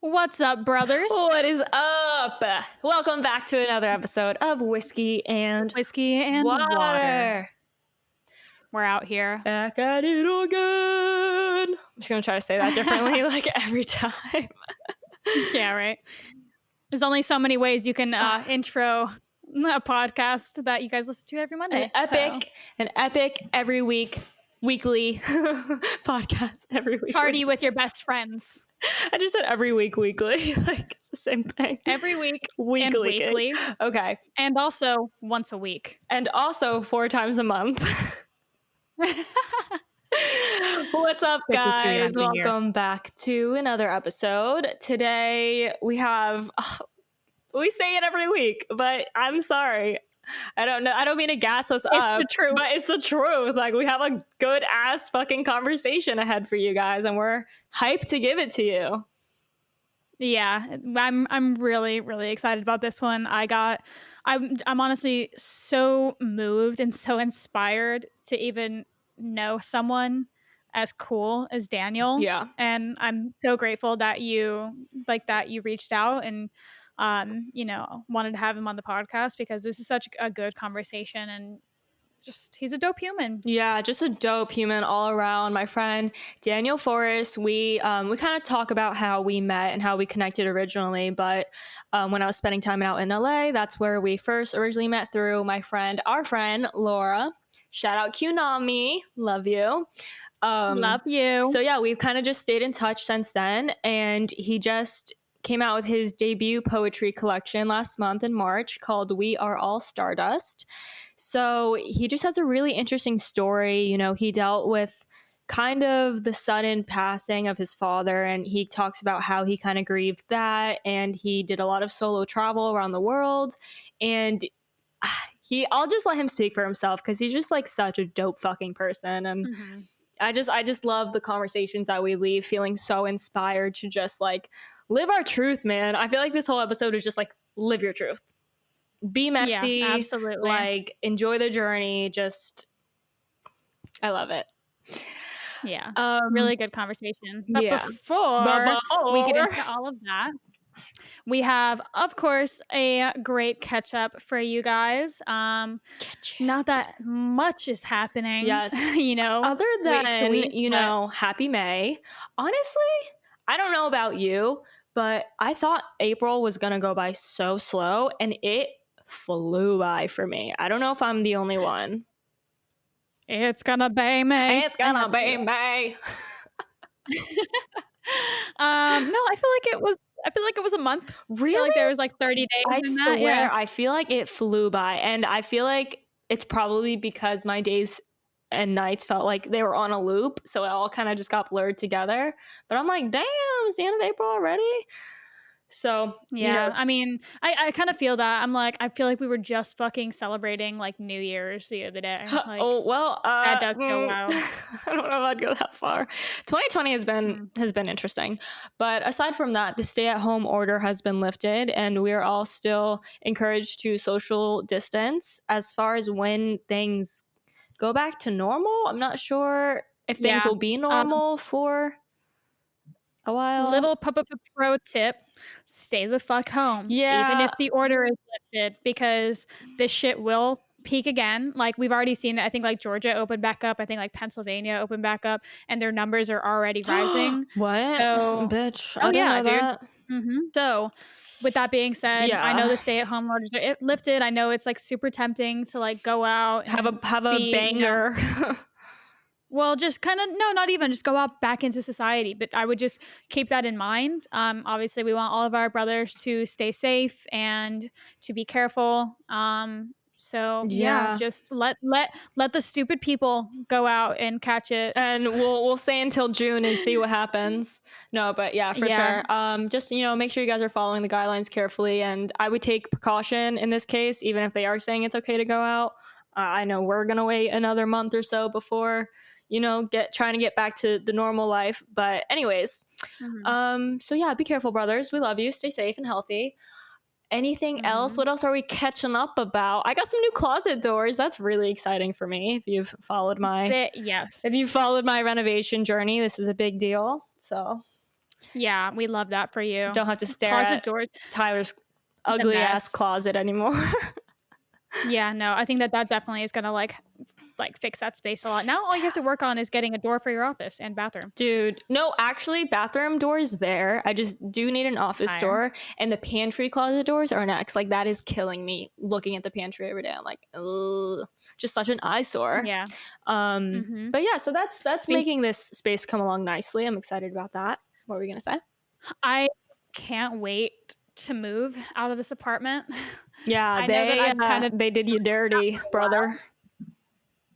What's up, brothers? What is up? Welcome back to another episode of Whiskey and Whiskey and water. We're out here. Back at it again. I'm just going to try to say that differently like every time. Yeah, right. There's only so many ways you can intro a podcast that you guys listen to every Monday. An epic every weekly podcast every week. Party with your best friends. I just said every weekly. Like, it's the same thing. Every week. Weekly. And weekly. Okay. And also once a week. And also 4 times a month. What's up, guys? Welcome back to another episode. Today we have, we say it every week, but I'm sorry. I don't know. I don't mean to gas us up, the truth. but it's the truth. Like, we have a good ass fucking conversation ahead for you guys, and we're hyped to give it to you. Yeah, I'm really, really excited about this one. I'm honestly so moved and so inspired to even know someone as cool as Daniel. Yeah. And I'm so grateful that you reached out and wanted to have him on the podcast, because this is such a good conversation, and just he's a dope human. Yeah, just a dope human all around. My friend Daniel Forrest, we kind of talk about how we met and how we connected originally, but when I was spending time out in LA, that's where we first originally met, through our friend Laura. Shout out Qnami, love you. Love you. So yeah, we've kind of just stayed in touch since then, and he just came out with his debut poetry collection last month in March called We Are All Stardust. So he just has a really interesting story. You know, he dealt with kind of the sudden passing of his father, and he talks about how he kind of grieved that, and he did a lot of solo travel around the world, and I'll just let him speak for himself, because he's just like such a dope fucking person. And I just love the conversations that we leave feeling so inspired to just like live our truth, man. I feel like this whole episode is just like, live your truth. Be messy. Yeah, absolutely. Like, enjoy the journey. Just, I love it. Yeah. Really good conversation. But yeah. before we get into all of that, we have, of course, a great catch up for you guys. Not that much is happening. Yes. Other than, happy May. Honestly, I don't know about you, but I thought April was going to go by so slow, and it flew by for me. I don't know if I'm the only one. It's gonna be May. It's gonna be May. No, I feel like it was a month. Really? I feel like there was like 30 days. I in swear, that. Yeah. I feel like it flew by, and I feel like it's probably because my days and nights felt like they were on a loop, so it all kind of just got blurred together. But I'm like, damn, it's the end of April already. So yeah, I mean, I kind of feel that. I'm like, I feel like we were just fucking celebrating like New Year's the other day. Like, that does feel wild. I don't know if I'd go that far. 2020 has been interesting, but aside from that, the stay-at-home order has been lifted, and we are all still encouraged to social distance. As far as when things go back to normal, I'm not sure if things will be normal for a while. Little pro tip: stay the fuck home. Yeah. Even if the order is lifted, because this shit will peak again. Like, we've already seen that. I think like Georgia opened back up. I think like Pennsylvania opened back up, and their numbers are already rising. What? So, bitch. I didn't know that. So, with that being said, I know the stay-at-home orders are lifted. I know it's like super tempting to like go out and have a banger. Well, just kind of, not even, just go out back into society. But I would just keep that in mind. Obviously, we want all of our brothers to stay safe and to be careful. So just let the stupid people go out and catch it. And we'll stay until June and see what happens. No, but yeah, for sure. Just, make sure you guys are following the guidelines carefully. And I would take precaution in this case, even if they are saying it's okay to go out. I know we're going to wait another month or so before, trying to get back to the normal life. But anyways, so yeah, be careful, brothers. We love you. Stay safe and healthy. Anything else? What else are we catching up about? I got some new closet doors. That's really exciting for me. If you've followed my renovation journey, this is a big deal. So Yeah, we love that for you. Don't have to stare Closet at doors, Tyler's the ugly ass mess. closet anymore. Yeah, no, I think that that definitely is gonna like fix that space a lot. Now all you have to work on is getting a door for your office and bathroom. Dude, no, actually, bathroom doors there. I just do need an office Fire. door, and the pantry closet doors are next. Like that is killing me. Looking at the pantry every day, I'm like, ugh, just such an eyesore. Yeah. Mhm. But yeah, so that's Speak making this space come along nicely. I'm excited about that. What were we gonna say? I can't wait to move out of this apartment. Yeah, I know that I've kind of they did you dirty, for a while. brother.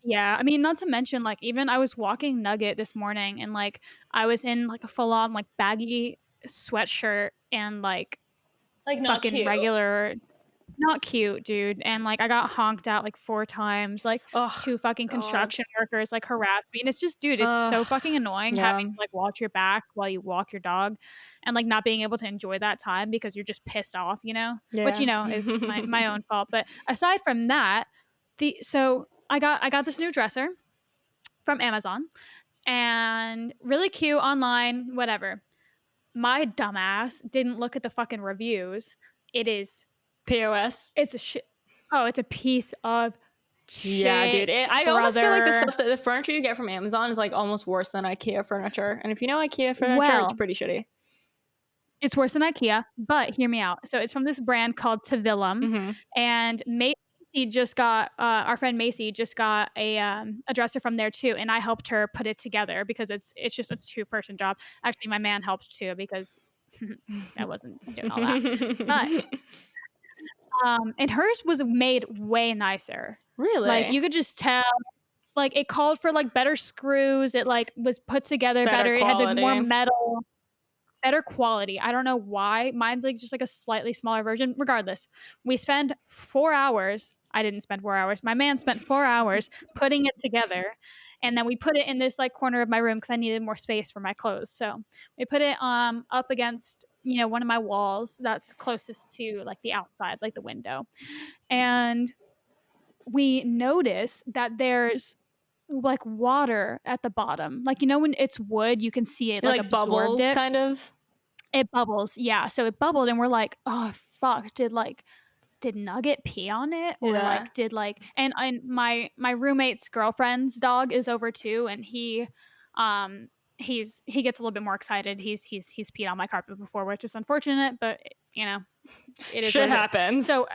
Yeah, I mean, not to mention, like, even I was walking Nugget this morning and, like, I was in, like, a full-on, like, baggy sweatshirt and, like, Like not fucking cute. regular not cute, dude, and, like, I got honked at, like, 4 times, like, Oh 2 fucking God. construction workers, like, harassed me, and it's just dude, it's Uh, so fucking annoying having yeah, to, like, watch your back while you walk your dog and, like, not being able to enjoy that time because you're just pissed off, you know? Which, you yeah. know, is my own fault, but aside from that, I got this new dresser from Amazon, and really cute online, whatever. My dumbass didn't look at the fucking reviews. It is POS. it's a shit. Oh, it's a piece of Yeah, dude. shit, I almost feel like brother. the furniture you get from Amazon is like almost worse than IKEA furniture. And if you know IKEA furniture, it's Well, pretty shitty. it's worse than IKEA, but hear me out. So it's from this brand called Tavillum, Mm-hmm. and Macy just got our friend Macy just got a dresser from there too, and I helped her put it together because it's just a 2-person job. Actually, my man helped too because I wasn't doing all that. But and hers was made way nicer. Like Really? you could just tell like it called for like better screws. It like was put Just together better better. It had like more quality. metal, better quality. I don't know why. Mine's like just like a slightly smaller version. Regardless, we spend 4 hours. I didn't spend 4 hours. My man spent 4 hours putting it together. And then we put it in this like corner of my room because I needed more space for my clothes. So we put it up against, you know, one of my walls that's closest to like the outside, like the window. And we notice that there's like water at the bottom. Like, you know, when it's wood, you can see it like Like absorbed bubbles, it. kind of. It bubbles. Yeah. So it bubbled and we're like, oh fuck, did Nugget pee on it? Or Yeah. like did like and my roommate's girlfriend's dog is over too, and um he gets a little bit more excited. He's peed on my carpet before, which is unfortunate, but you know, it is what Shit it is. happens. So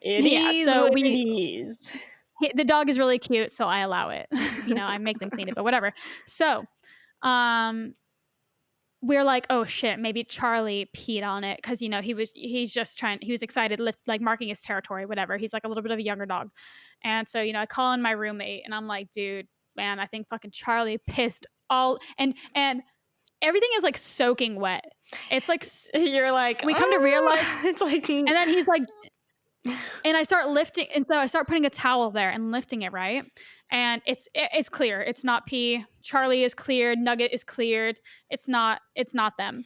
It yeah, is so what it is. the dog is really cute, so I allow it. You know, I make them clean it, but whatever. So, um, we're like, oh shit, maybe Charlie peed on it because you know he was excited, like marking his territory, whatever. He's like a little bit of a younger dog, and so you know I call in my roommate and I'm like, dude, man, I think fucking Charlie pissed all and everything is like soaking wet. It's like You're like, we come to realize, it's like, and then he's like, and I start lifting, and so I start putting a towel there and lifting it, right? And it's clear. It's not pee. Charlie is cleared. Nugget is cleared. It's not them.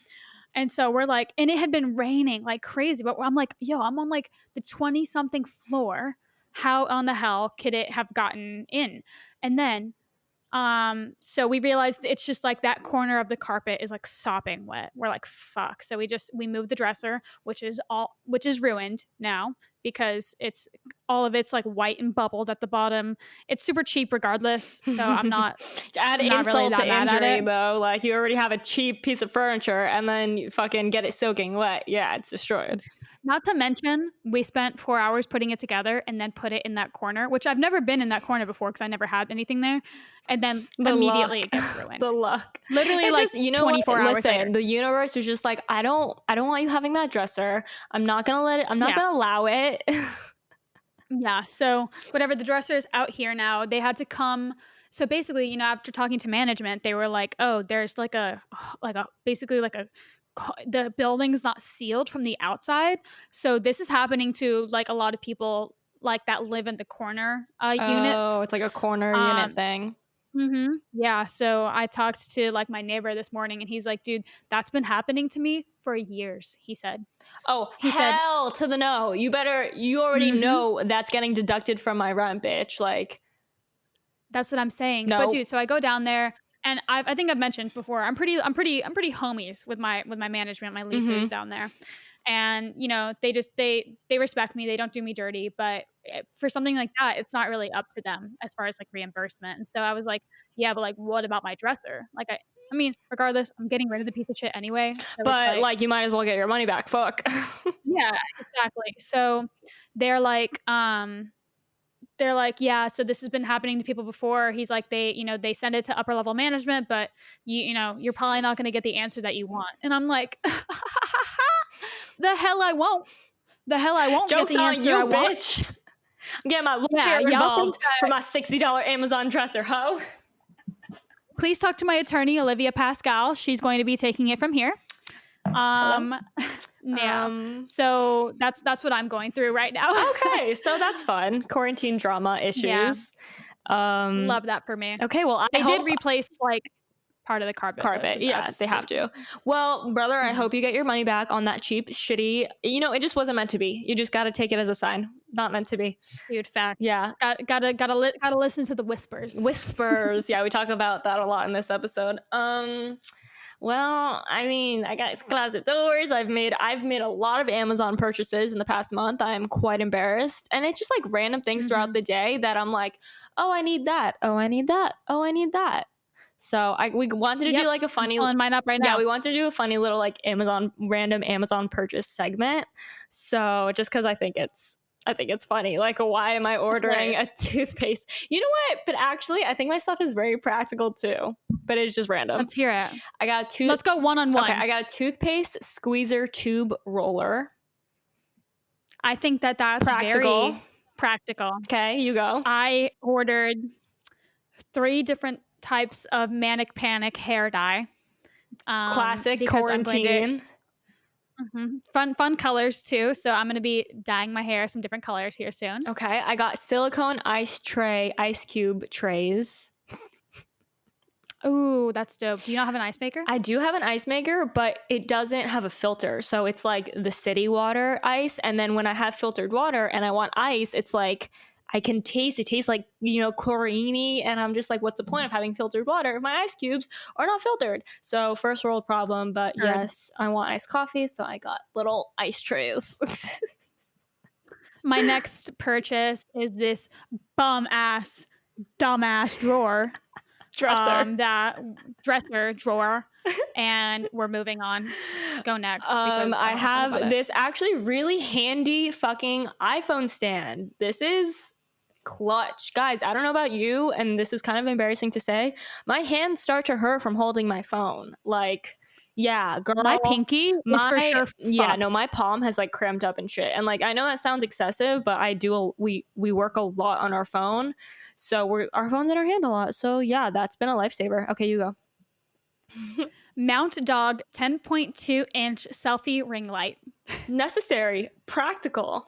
And so we're like, and it had been raining like crazy, but I'm like, yo, I'm on like the 20 something floor. How on the hell could it have gotten in? And then so we realized it's just like that corner of the carpet is like sopping wet. We're like, fuck. So we moved the dresser, which is ruined now because it's all of it's like white and bubbled at the bottom. It's super cheap regardless. So I'm not to add not really insult that to mad at injury, it. though. Like, you already have a cheap piece of furniture and then you fucking get it soaking wet. Yeah, it's destroyed. Not to mention, we spent 4 hours putting it together and then put it in that corner, which I've never been in that corner before because I never had anything there. And then The immediately luck. it gets The ruined. luck. Literally It like just, you know what? 24 hours later. Listen, the universe was just like, I don't want you having that dresser. I'm not Yeah. gonna allow it. Yeah. So whatever, the dresser is out here now. They had to come. So basically, you know, after talking to management, they were like, "Oh, there's basically like a the building's not sealed from the outside. So this is happening to like a lot of people like that live in the corner Oh, units. it's like a corner unit Um, thing. yeah. So I talked to like my neighbor this morning, and he's like, "Dude, that's been happening to me for years." He said. Oh, He said, hell to the no. You already "Mm-hmm." know that's getting deducted from my rent, bitch. Like, That's what I'm saying. But no. dude, so I go down there. And I think I've mentioned before, I'm pretty homies with my management, my leasers Mhm. down there. And, you know, they respect me, they don't do me dirty, but, for something like that, it's not really up to them as far as, like, reimbursement. And so I was like, "Yeah, but, like, what about my dresser?" Like, I mean, regardless, I'm getting rid of the piece of shit anyway, so it's But, like like, you might as well get your money back, fuck. yeah, exactly. So they're like, "Yeah, so this has been happening to people before." He's like, they send it to upper level management, but you're probably not gonna get the answer that you want." And I'm like, "The hell I won't. The hell I won't get Joke's the on answer you, I want." bitch. I'm getting my Yeah, lawyer y'all think involved for that my $60 Amazon dresser, ho. please talk to my attorney, Olivia Pascal. She's going to be taking it from here. Hello? Um, yeah. Um, So that's what I'm going through right now. okay, so that's fun. Quarantine drama Yeah, issues. Um, love that for me. okay, well, I They did hope replace, like, part of the carpet though, so carpet. Yeah, that's they have to. Well, brother, I mhm. hope you get your money back on that cheap, shitty. It just wasn't meant to be. You just got to take it as a sign. Not meant to be. Dude, facts. Yeah. Gotta listen to the whispers. Whispers. Yeah, we talk about that a lot in this episode. Well, I mean, I got closet doors. I've made a lot of Amazon purchases in the past month. I'm quite embarrassed. And it's just like random things throughout Mhm. the day that I'm like, oh, I need that. Oh, I need that. Oh, I need that. So we wanted to do Yep, like a I'm funny, pulling mine up right yeah, now. we wanted to do a funny little like random Amazon purchase segment. So just because I think it's funny. Like, why am I It's ordering hilarious. a toothpaste? You know what? But actually, I think my stuff is very practical too. But it's just random. Let's hear it. I got Let's go one on Okay, one. I got a toothpaste squeezer tube roller. I think that that's Practical. very practical. Okay, you go. I ordered 3 different types of Manic Panic hair dye, Classic because I'm going to quarantine. fun colors too, so I'm gonna be dyeing my hair some different colors here soon. Okay, I got silicone ice cube trays. Ooh, that's dope. Do you not have an ice maker? I do have an ice maker, but it doesn't have a filter. So it's like the city water ice. And then when I have filtered water and I want ice, it's like I can taste it tastes like, chlorine. And I'm just like, what's the point of having filtered water if my ice cubes are not filtered? So first world problem, but Heard. yes, I want iced coffee. So I got little ice trays. My next purchase is this dumbass drawer, Dresser. that dresser drawer, and we're moving on. Go next because I I don't wanna talk about have it. this actually really handy fucking iPhone stand. This is clutch. Guys, I don't know about you, and this is kind of embarrassing to say. My hands start to hurt from holding my phone. Like, yeah, My girl. pinky is for sure fucked. My palm has like cramped up and shit. And like I know that sounds excessive, but we work a lot on our phone. So our phone's in our hand a lot. So yeah, that's been a lifesaver. Okay, you go. Mount Dog 10.2-inch selfie ring light. Necessary, practical.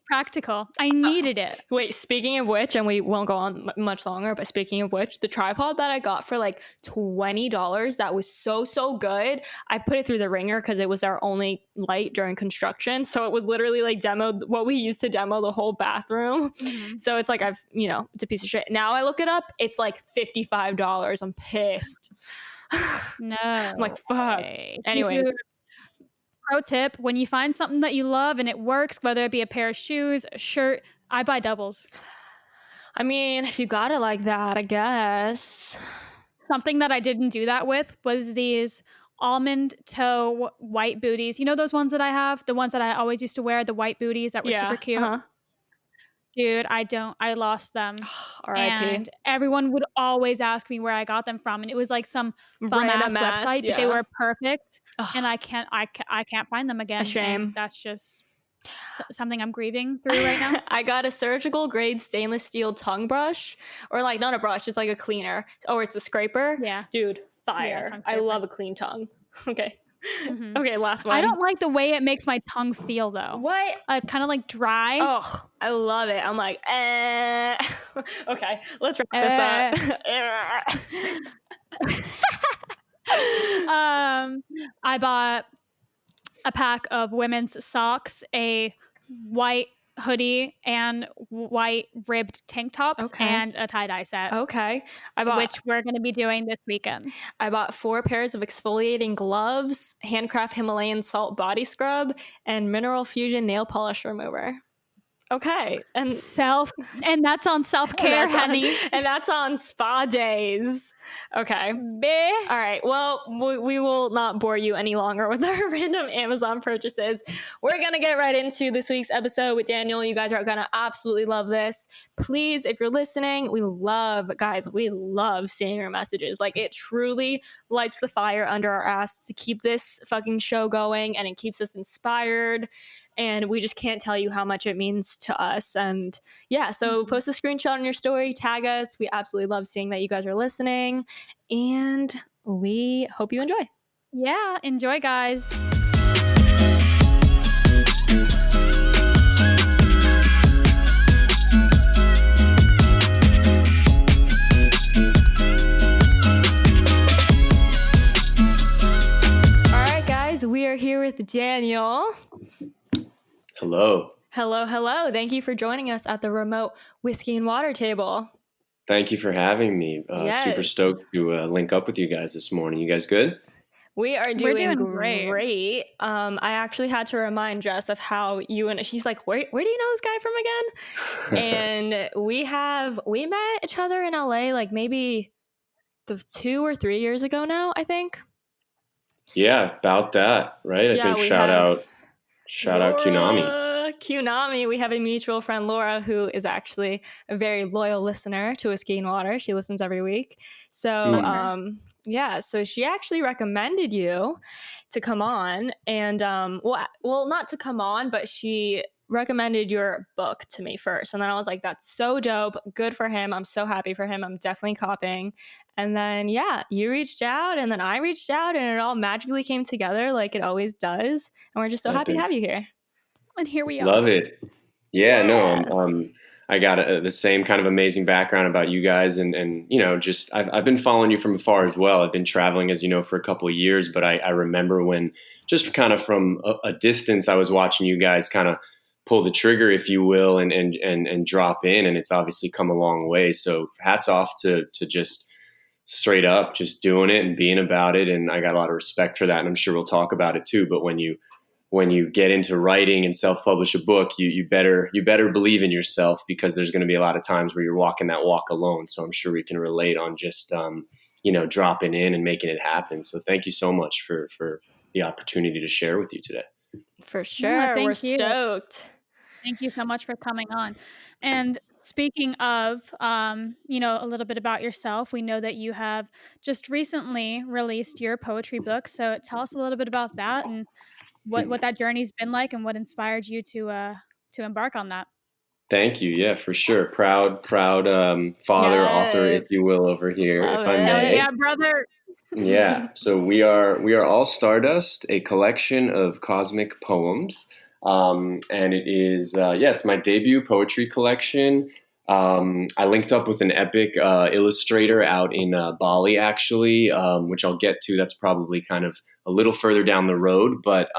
Practical. I needed it. Wait, speaking of which, and we won't go on much longer, but speaking of which, the tripod that I got for like $20, that was so good. I put it through the ringer because it was our only light during construction. So it was literally like what we used to demo the whole bathroom. Mhm. So it's like it's a piece of shit. Now I look it up, it's like $55. I'm pissed. No. I'm like, fuck. Way. Anyways. Dude, pro tip, when you find something that you love and it works, whether it be a pair of shoes, a shirt, I buy doubles. I mean, if you got it like that, I guess. Something that I didn't do that with was these almond toe white booties. You know those ones that I have? The ones that I always used to wear, the white booties that were super Yeah. cute? Dude, I lost them. R.I.P. And everyone would always ask me where I got them from, and it was like some bum ass Random ass, website, but they yeah. were perfect, Ugh. and I can't find them again. A shame. And that's just something I'm grieving through right now. I got a surgical grade stainless steel tongue brush, or like not a brush, it's like a cleaner, or it's a scraper. Yeah. Dude, fire. tongue I scraper. love a clean tongue. Okay. Mhm. Okay, last one. I don't like the way it makes my tongue feel though. What? Kind of like dry. Oh, I love it. I'm like, Okay, let's wrap this up. I bought a pack of women's socks, a white hoodie and white ribbed tank tops Okay. and a tie-dye set, Okay. I bought which we're gonna be doing this weekend. I bought 4 pairs of exfoliating gloves, handcraft Himalayan salt body scrub, and mineral fusion nail polish remover. Okay. Self and that's on And self-care, that's on honey. and that's on spa days. Okay. Bleh. All right. Well, we will not bore you any longer with our random Amazon purchases. We're going to get right into this week's episode with Daniel. You guys are going to absolutely love this. Please, if you're listening, we love seeing your messages. Like, it truly lights the fire under our ass to keep this fucking show going, and it keeps us inspired. And we just can't tell you how much it means to us. And yeah, so post a screenshot on your story, tag us. We absolutely love seeing that you guys are listening. And we hope you enjoy. Yeah, enjoy, guys. All right, guys, we are here with Daniel. Hello. Hello, hello. Thank you for joining us at the remote whiskey and water table. Thank you for having me. Yes. Super stoked to link up with you guys this morning. You guys good? We are We're doing doing great. great. I actually had to remind Jess of how she's like, where do you know this guy from again? And we met each other in LA like maybe 2 or 3 years ago now, I think. Yeah, about that, right? I think shout out Kunami. Kunami. We have a mutual friend, Laura, who is actually a very loyal listener to Whiskey and Water. She listens every week. So, yeah, so she actually recommended you to come on, and well, not to come on, but she recommended your book to me first, and then I was like, that's so dope, good for him, I'm so happy for him, I'm definitely copying. And then yeah, you reached out, and then I reached out, and it all magically came together like it always does, and we're just so happy to have you here. And here we are. Love it. Yeah. No, I got the same kind of amazing background about you guys, and you know, just I've been following you from afar as well. I've been traveling, as you know, for a couple of years, but I remember when just kind of from a distance, I was watching you guys kind of pull the trigger, if you will, and drop in, and it's obviously come a long way. So hats off to just straight up just doing it and being about it, and I got a lot of respect for that, and I'm sure we'll talk about it too. But when you get into writing and self-publish a book, you better believe in yourself, because there's going to be a lot of times where you're walking that walk alone. So I'm sure we can relate on just dropping in and making it happen. So thank you so much for the opportunity to share with you today. For sure. Yeah, we're thank you. stoked. Thank you so much for coming on. And speaking of, a little bit about yourself, we know that you have just recently released your poetry book. So tell us a little bit about that and what that journey's been like, and what inspired you to embark on that. Thank you. Yeah, for sure. Proud father, author, if you will, over here, Love if I it. may. Yeah, brother. Yeah. So we are all Stardust, a collection of cosmic poems, and it is it's my debut poetry collection. I linked up with an epic illustrator out in Bali, actually, which I'll get to. That's probably kind of a little further down the road, but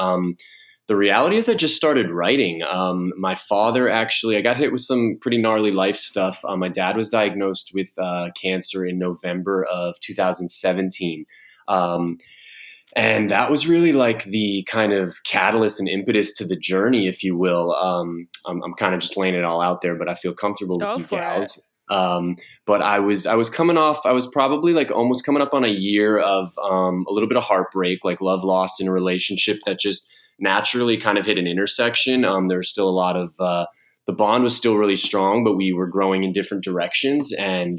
the reality is I just started writing. My father, actually, I got hit with some pretty gnarly life stuff. My dad was diagnosed with cancer in November of 2017. And that was really like the kind of catalyst and impetus to the journey, if you will. I'm kind of just laying it all out there, but I feel comfortable with you gals. But I was coming off, I was probably like almost coming up on a year of a little bit of heartbreak, like love lost in a relationship that just naturally kind of hit an intersection. There was still a lot of the bond was still really strong, but we were growing in different directions, and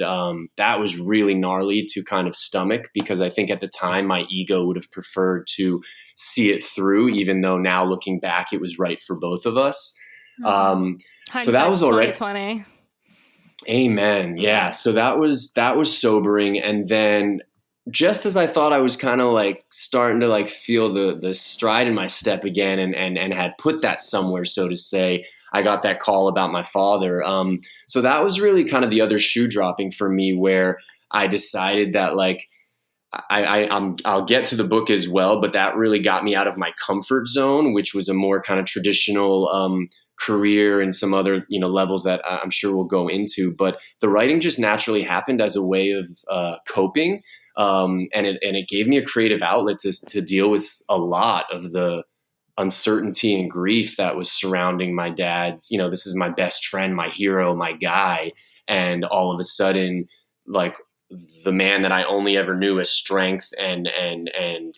that was really gnarly to kind of stomach, because I think at the time my ego would have preferred to see it through, even though now looking back it was right for both of us. So that was already 2020. Amen. Yeah. So that was sobering, and then just as I thought I was kind of like starting to like feel the stride in my step again, and had put that somewhere, so to say, I got that call about my father. So that was really kind of the other shoe dropping for me, where I decided that like I'll get to the book as well, but that really got me out of my comfort zone, which was a more kind of traditional career and some other, levels that I'm sure we'll go into. But the writing just naturally happened as a way of coping. And it gave me a creative outlet to deal with a lot of the uncertainty and grief that was surrounding my dad's, this is my best friend, my hero, my guy. And all of a sudden, like, the man that I only ever knew as strength and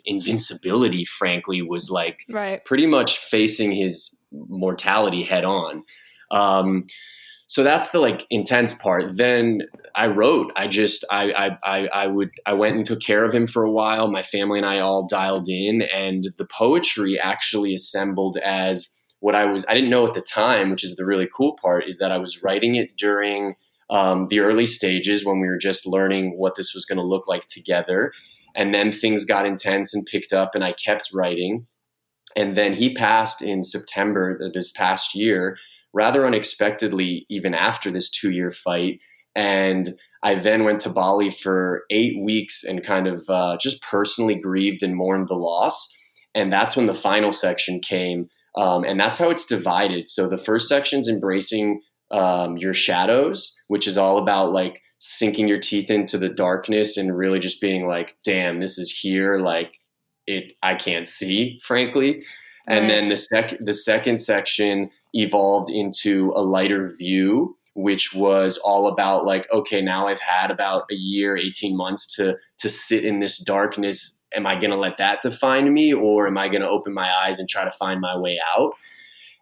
invincibility, frankly, was like Right. pretty much facing his mortality head on. So that's the like intense part. Then I wrote. I went and took care of him for a while. My family and I all dialed in, and the poetry actually assembled as what I didn't know at the time, which is the really cool part, is that I was writing it during the early stages when we were just learning what this was going to look like together. And then things got intense and picked up, and I kept writing. And then he passed in September this past year, rather unexpectedly, even after this 2-year fight. And I then went to Bali for 8 weeks and kind of just personally grieved and mourned the loss. And that's when the final section came. And that's how it's divided. So the first section's embracing your shadows, which is all about like sinking your teeth into the darkness and really just being like, damn, this is here. Like, I can't see, frankly. And Right. then the second section evolved into a lighter view, which was all about like, okay, now I've had about a year, 18 months to sit in this darkness. Am I going to let that define me, or am I going to open my eyes and try to find my way out?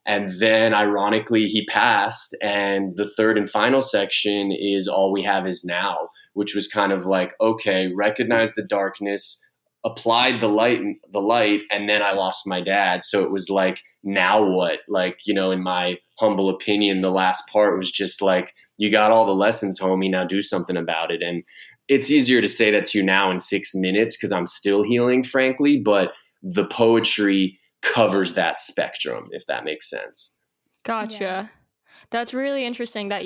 And then ironically, he passed. And the third and final section is All We Have Is Now, which was kind of like, okay, recognize the darkness, applied the light, and then I lost my dad. So it was like, now what? Like, in my humble opinion, the last part was just like, you got all the lessons, homie, now do something about it. And it's easier to say that to you now in 6 minutes because I'm still healing, frankly, but the poetry covers that spectrum, if that makes sense. Gotcha. Yeah. That's really interesting that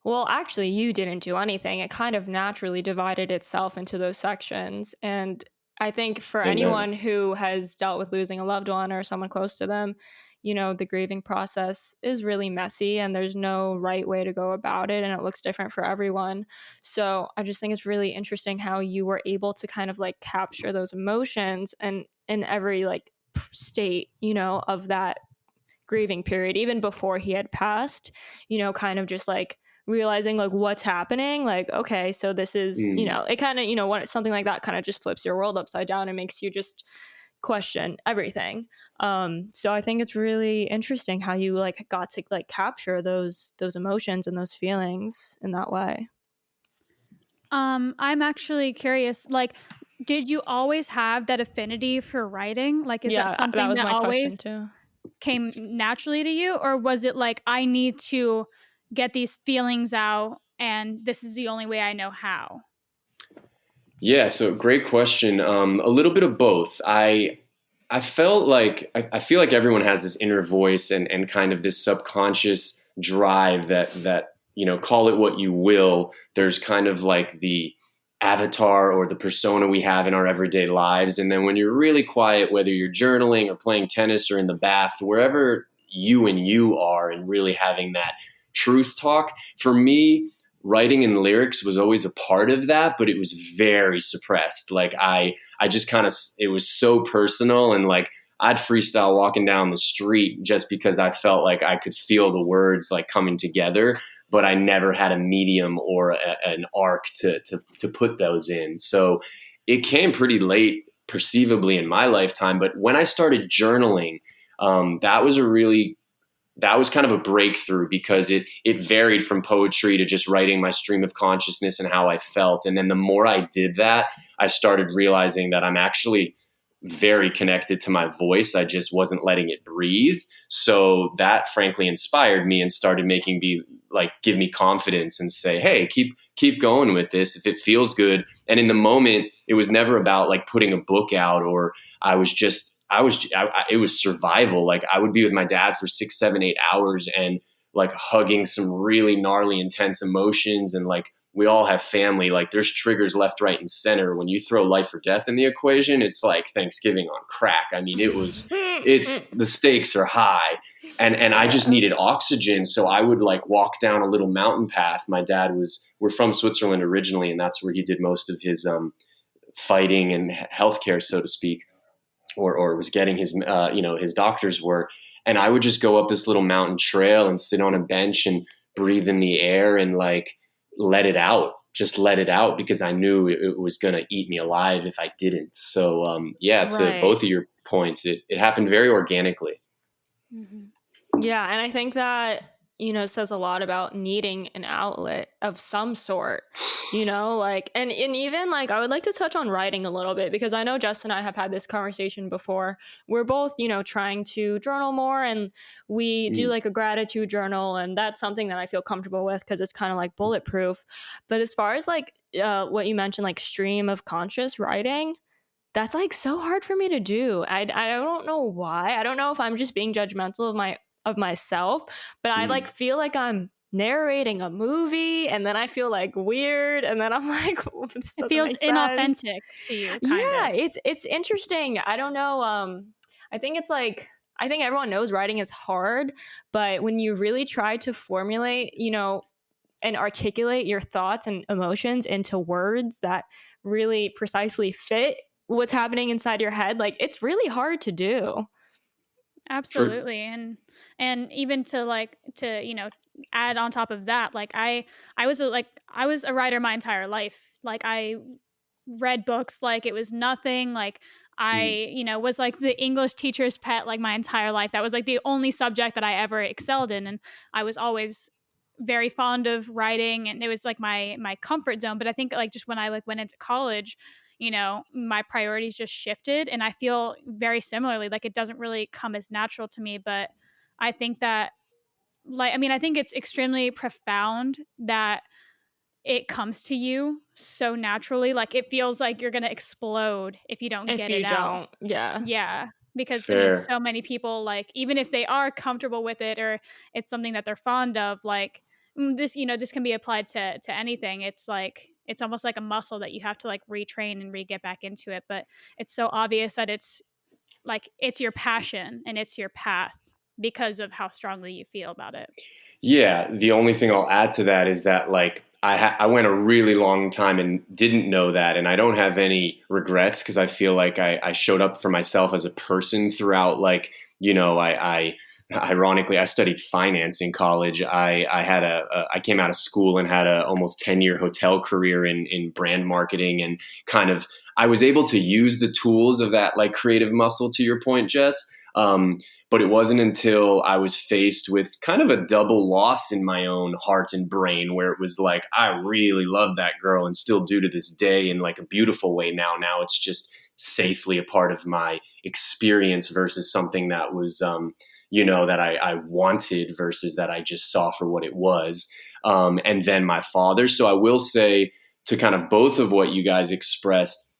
well, actually, you didn't do anything. It kind of naturally divided itself into those sections. And I think for Amen. anyone who has dealt with losing a loved one or someone close to them, the grieving process is really messy and there's no right way to go about it. And it looks different for everyone. So I just think it's really interesting how you were able to kind of like capture those emotions and in every like state, of that grieving period, even before he had passed, kind of just like realizing like what's happening. Like, okay, so this is, Mm. it kind of, what something like that kind of just flips your world upside down and makes you just question everything. So I think it's really interesting how you like got to like capture those emotions and those feelings in that way. I'm actually curious, like, did you always have that affinity for writing? Like, is that Yeah, that something was that my question always too. came naturally to you? Or was it like, I need to get these feelings out and this is the only way I know how? Yeah, so great question. A little bit of both. I felt like I feel like everyone has this inner voice and kind of this subconscious drive that call it what you will. There's kind of like the avatar or the persona we have in our everyday lives, and then when you're really quiet, whether you're journaling or playing tennis or in the bath, wherever you and you are, and really having that truth talk. For me, writing and lyrics was always a part of that, but it was very suppressed. Like I just kind of, it was so personal, and like I'd freestyle walking down the street just because I felt like I could feel the words like coming together, but I never had a medium or an arc to put those in. So it came pretty late, perceivably in my lifetime. But when I started journaling, that was kind of a breakthrough because it varied from poetry to just writing my stream of consciousness and how I felt. And then the more I did that, I started realizing that I'm actually very connected to my voice. I just wasn't letting it breathe. So that frankly inspired me and started making me like give me confidence and say, hey, keep going with this if it feels good. And in the moment, it was never about like putting a book out, or it was survival. Like I would be with my dad for 6, 7, 8 hours and like hugging some really gnarly, intense emotions. And like, we all have family. Like there's triggers left, right, and center. When you throw life or death in the equation, it's like Thanksgiving on crack. I mean, it was the stakes are high. And I just needed oxygen. So I would like walk down a little mountain path. We're from Switzerland originally, and that's where he did most of his fighting and healthcare, so to speak, or was getting his, his doctors were. And I would just go up this little mountain trail and sit on a bench and breathe in the air and like let it out, because I knew it was going to eat me alive if I didn't. So, to Right. both of your points, it happened very organically. Mhm. Yeah, and I think that, says a lot about needing an outlet of some sort, like, and even like, I would like to touch on writing a little bit, because I know Jess and I have had this conversation before. We're both, trying to journal more, and we do Mm. like a gratitude journal, and that's something that I feel comfortable with because it's kind of like bulletproof. But as far as like what you mentioned, like stream of conscious writing, that's like so hard for me to do. I don't know why. I don't know if I'm just being judgmental of myself, but I like feel like I'm narrating a movie, and then I feel like weird, and then I'm like, this It doesn't feels make sense. inauthentic to you, kind Yeah, of. it's interesting. I don't know. I think it's like, I think everyone knows writing is hard, but when you really try to formulate, and articulate your thoughts and emotions into words that really precisely fit what's happening inside your head, like, it's really hard to do. For Absolutely. And even to add on top of that, like I was a writer my entire life. Like I read books like it was nothing. Like mm, I was like the English teacher's pet like my entire life. That was like the only subject that I ever excelled in, and I was always very fond of writing, and it was like my comfort zone. But I think like just when I like went into college, my priorities just shifted, and I feel very similarly. Like it doesn't really come as natural to me, but I think that I think it's extremely profound that it comes to you so naturally. Like it feels like you're going to explode if you don't If get it you out. don't, yeah. Yeah, because I mean fair. so many people, like even if they are comfortable with it or it's something that they're fond of, like this can be applied to anything. It's like it's almost like a muscle that you have to like retrain and re get back into it, but it's so obvious that it's like it's your passion and it's your path because of how strongly you feel about it. Yeah, the only thing I'll add to that is that like I went a really long time and didn't know that, and I don't have any regrets because I feel like I showed up for myself as a person throughout. Like I ironically I studied finance in college. I came out of school and had a almost 10-year hotel career in brand marketing, and kind of I was able to use the tools of that like creative muscle. To your point, Jess. But it wasn't until I was faced with kind of a double loss in my own heart and brain, where it was like, I really love that girl and still do to this day in like a beautiful way now. Now it's just safely a part of my experience versus something that was, that I wanted versus that I just saw for what it was. And then my father. So I will say, to kind of both of what you guys expressed,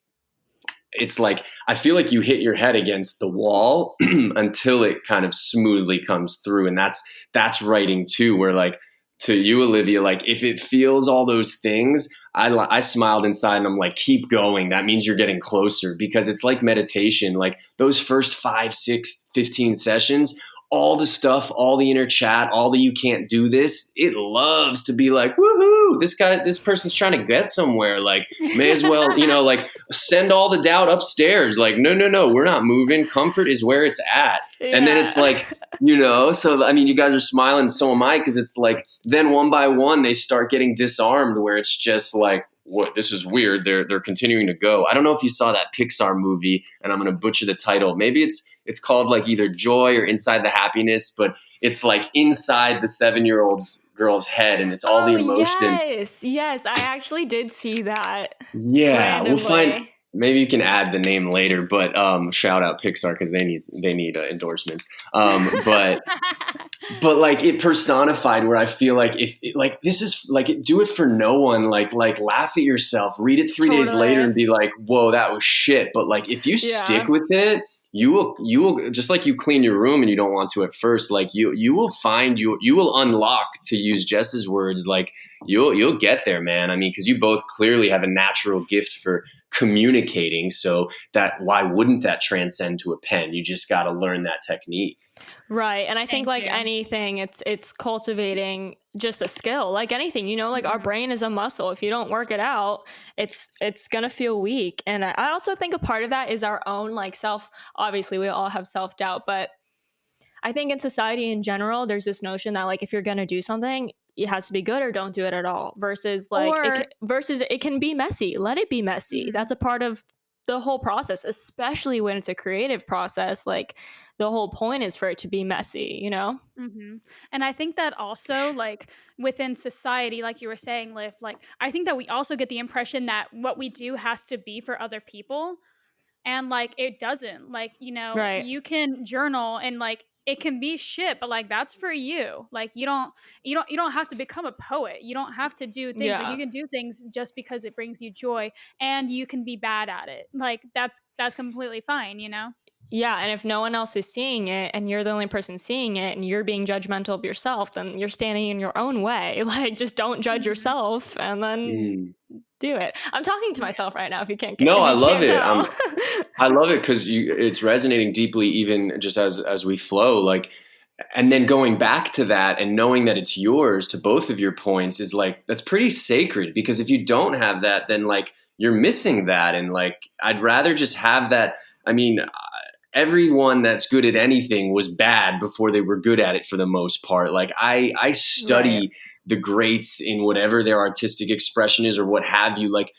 it's like I feel like you hit your head against the wall until it kind of smoothly comes through, and that's writing too. Where like to you, Olivia, like if it feels all those things, I smiled inside and I'm like, keep going. That means you're getting closer, because it's like meditation. Like those first 5, 6, 15 sessions, all the stuff, all the inner chat, all the you can't do this, it loves to be like, woohoo, this person's trying to get somewhere. Like, may as well, like send all the doubt upstairs. Like, no, we're not moving. Comfort is where it's at. And then it's Yeah. like, so I mean, you guys are smiling, so am I, because it's like, then one by one, they start getting disarmed, where it's just like, what, this is weird. They're continuing to go. I don't know if you saw that Pixar movie, and I'm going to butcher the title. Maybe it's called like either Joy or Inside the Happiness, but it's like inside the 7-year-old girl's head, and it's all the Oh, emotion. yes, I actually did see that Yeah, we'll find. randomly. Maybe you can add the name later, but shout out Pixar because they need endorsements. But like it personified, where I feel like if like this is like do it for no one, like laugh at yourself, read it 3 days later and Totally. be like, whoa, that was shit. But like if you stick Yeah. with it, you will just like you clean your room and you don't want to at first, like you will find you will unlock, to use Jess's words, like you'll get there, man. I mean, because you both clearly have a natural gift for communicating. So that, why wouldn't that transcend to a pen? You just got to learn that technique. Right. And I think Thank like you. anything, it's cultivating just a skill. Like anything, you know, like our brain is a muscle. If you don't work it out, it's gonna feel weak. And I also think a part of that is our own like self. Obviously, we all have self-doubt, but I think in society in general, there's this notion that like if you're gonna do something, it has to be good or don't do it at all. Versus like Or versus it can be messy. Let it be messy. mhm. That's a part of the whole process, especially when it's a creative process. Like the whole point is for it to be messy, you know? And I think that also, like within society, like you were saying, Liv, like I think that we also get the impression that what we do has to be for other people, and like it doesn't. Like Right. you can journal and like it can be shit, but like that's for you. Like you don't have to become a poet. You don't have to do things. Like you Yeah. can do things just because it brings you joy, and you can be bad at it. Like that's completely fine. Yeah. And if no one else is seeing it and you're the only person seeing it and you're being judgmental of yourself, then you're standing in your own way. Like just don't judge Mhm. yourself and then Mm. do it. I'm talking to Yeah. myself right now if you can't No, if I you love can't it. tell. I love it because it's resonating deeply, even just as we flow. Like, and then going back to that and knowing that it's yours, to both of your points, is like, that's pretty sacred, because if you don't have that, then like you're missing that. And like, I'd rather just have that. I mean, everyone that's good at anything was bad before they were good at it, for the most part. Like I Right. study the greats in whatever their artistic expression is or what have you. Like,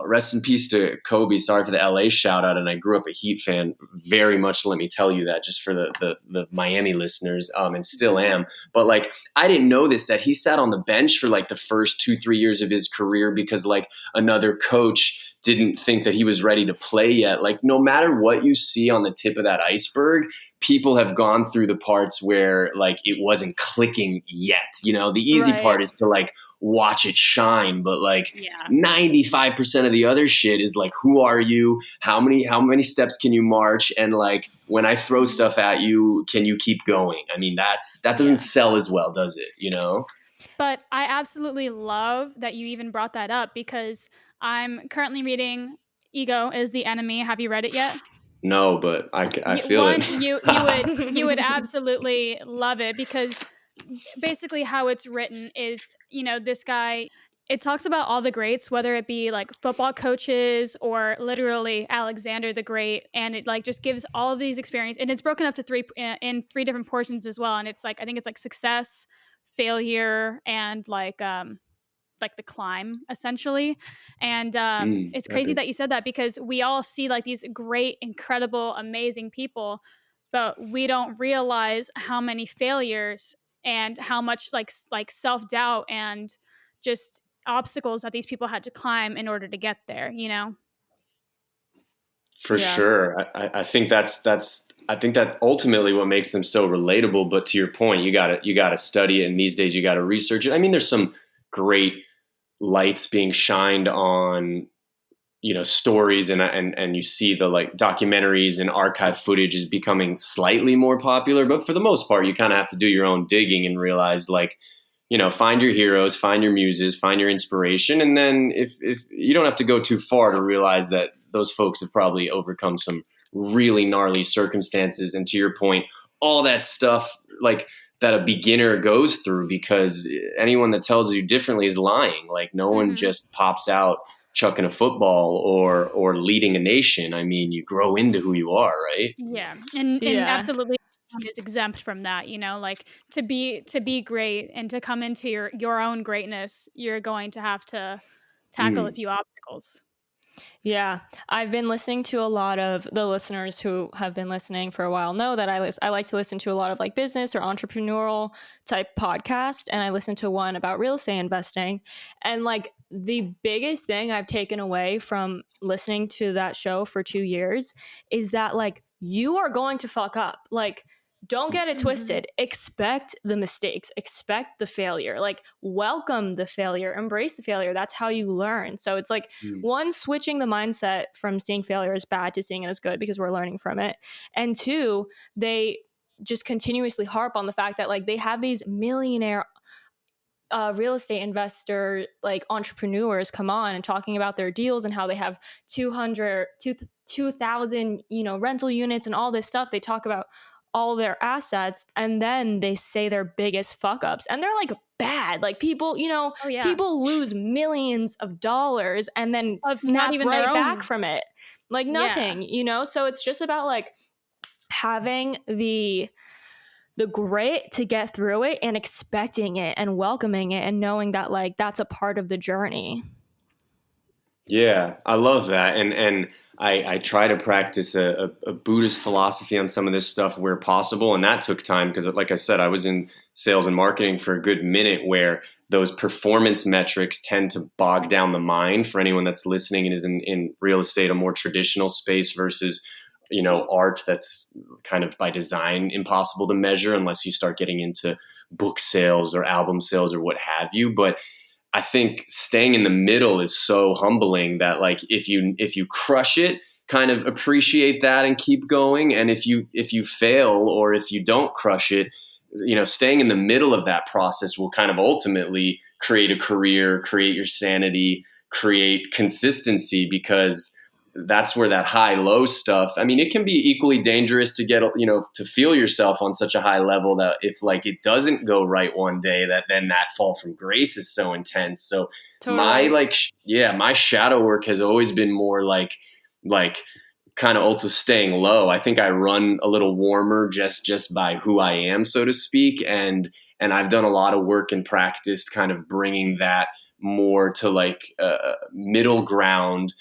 rest in peace to Kobe. Sorry for the LA shout out. And I grew up a Heat fan very much. Let me tell you that, just for the Miami listeners, and still am. But like, I didn't know this, that he sat on the bench for like the first 2-3 years of his career because like another coach didn't think that he was ready to play yet. Like, no matter what you see on the tip of that iceberg, people have gone through the parts where like it wasn't clicking yet. The easy Right. part is to like watch it shine, but like Yeah. 95% of the other shit is like, who are you? How many steps can you march? And like, when I throw stuff at you, can you keep going? I mean, that doesn't Yeah. sell as well, does it? But I absolutely love that you even brought that up, because I'm currently reading Ego is the Enemy. Have you read it yet? No, but I feel it. One, you would absolutely love it, because basically how it's written is, this guy, it talks about all the greats, whether it be like football coaches or literally Alexander the Great, and it like just gives all of these experience, and it's broken up to three in three different portions as well, and it's like I think it's like success, failure, and like the climb essentially. And it's crazy Okay. that you said that, because we all see like these great, incredible, amazing people, but we don't realize how many failures and how much like self-doubt and just obstacles that these people had to climb in order to get there. For Yeah. sure. I think that's I think that ultimately what makes them so relatable. But to your point, you gotta study it, and these days you gotta research it. I mean, there's some great lights being shined on stories, and you see the like documentaries and archive footage is becoming slightly more popular, but for the most part you kind of have to do your own digging and realize, like, find your heroes, find your muses, find your inspiration, and then if you don't have to go too far to realize that those folks have probably overcome some really gnarly circumstances. And to your point, all that stuff like that a beginner goes through, because anyone that tells you differently is lying. Like, no one Hmm. just pops out chucking a football or leading a nation. I mean, you grow into who you are, right? Yeah, and Yeah. absolutely no one is exempt from that. Like to be great and to come into your own greatness, you're going to have to tackle a Mm. few obstacles. Yeah, I've been listening to a lot of the listeners who have been listening for a while know that I like to listen to a lot of like business or entrepreneurial type podcast, and I listened to one about real estate investing. And like the biggest thing I've taken away from listening to that show for 2 years is that like you are going to fuck up. Like don't get it Mhm. twisted. Expect the mistakes, expect the failure, like welcome the failure, embrace the failure. That's how you learn. So it's like Mm. one, switching the mindset from seeing failure as bad to seeing it as good because we're learning from it. And two, they just continuously harp on the fact that like they have these millionaire real estate investor, like entrepreneurs come on and talking about their deals and how they have 2,000, rental units and all this stuff. They talk about all their assets, and then they say their biggest fuck ups, and they're like bad. Like people, Oh yeah. people lose millions of dollars and then Of not snap even their right back own. from it. Like Yeah. nothing, so it's just about like having the grit to get through it and expecting it and welcoming it and knowing that like that's a part of the journey. Yeah, I love that, and I try to practice a Buddhist philosophy on some of this stuff where possible, and that took time because, like I said, I was in sales and marketing for a good minute, where those performance metrics tend to bog down the mind for anyone that's listening and is in real estate, a more traditional space versus art that's kind of by design impossible to measure unless you start getting into book sales or album sales or what have you. But I think staying in the middle is so humbling that, like, if you crush it, kind of appreciate that and keep going. And if you fail or if you don't crush it, staying in the middle of that process will kind of ultimately create a career, create your sanity, create consistency, because that's where that high low stuff, I mean, it can be equally dangerous to get, to feel yourself on such a high level that if like it doesn't go right one day, that then that fall from grace is so intense. So my Totally. like my shadow work has always been more like kind of also staying low. I think I run a little warmer just by who I am, so to speak, and I've done a lot of work and practiced kind of bringing that more to like middle ground,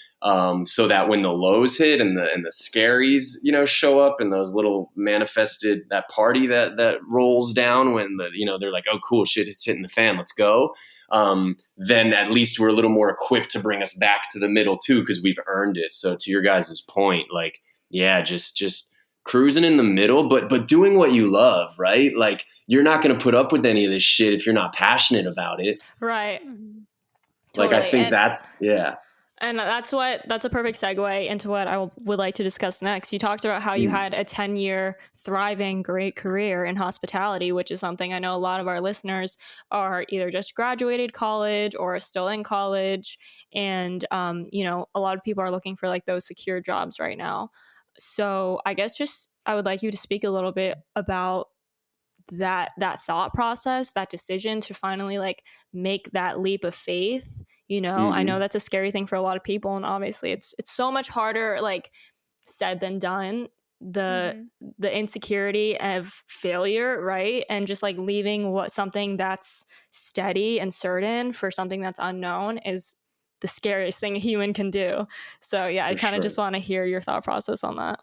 so that when the lows hit and the scaries, show up, and those little manifested, that party that rolls down when they're like, oh cool, shit, it's hitting the fan, let's go. Then at least we're a little more equipped to bring us back to the middle too, because we've earned it. So to your guys' point, like, yeah, just cruising in the middle, but doing what you love, right? Like, you're not going to put up with any of this shit if you're not passionate about it. Right. Mhm. Like, I Totally. think that's, yeah. And that's a perfect segue into what I would like to discuss next. You talked about how you Mm. had a 10-year thriving, great career in hospitality, which is something I know a lot of our listeners are either just graduated college or still in college. And, a lot of people are looking for like those secure jobs right now. So I guess just I would like you to speak a little bit about that thought process, that decision to finally like make that leap of faith. I know Hmm. that's a scary thing for a lot of people, and obviously it's so much harder like said than done. the Mhm. the insecurity of failure, right? And just like leaving what something that's steady and certain for something that's unknown is the scariest thing a human can do. So yeah, I For kind of sure. just want to hear your thought process on that.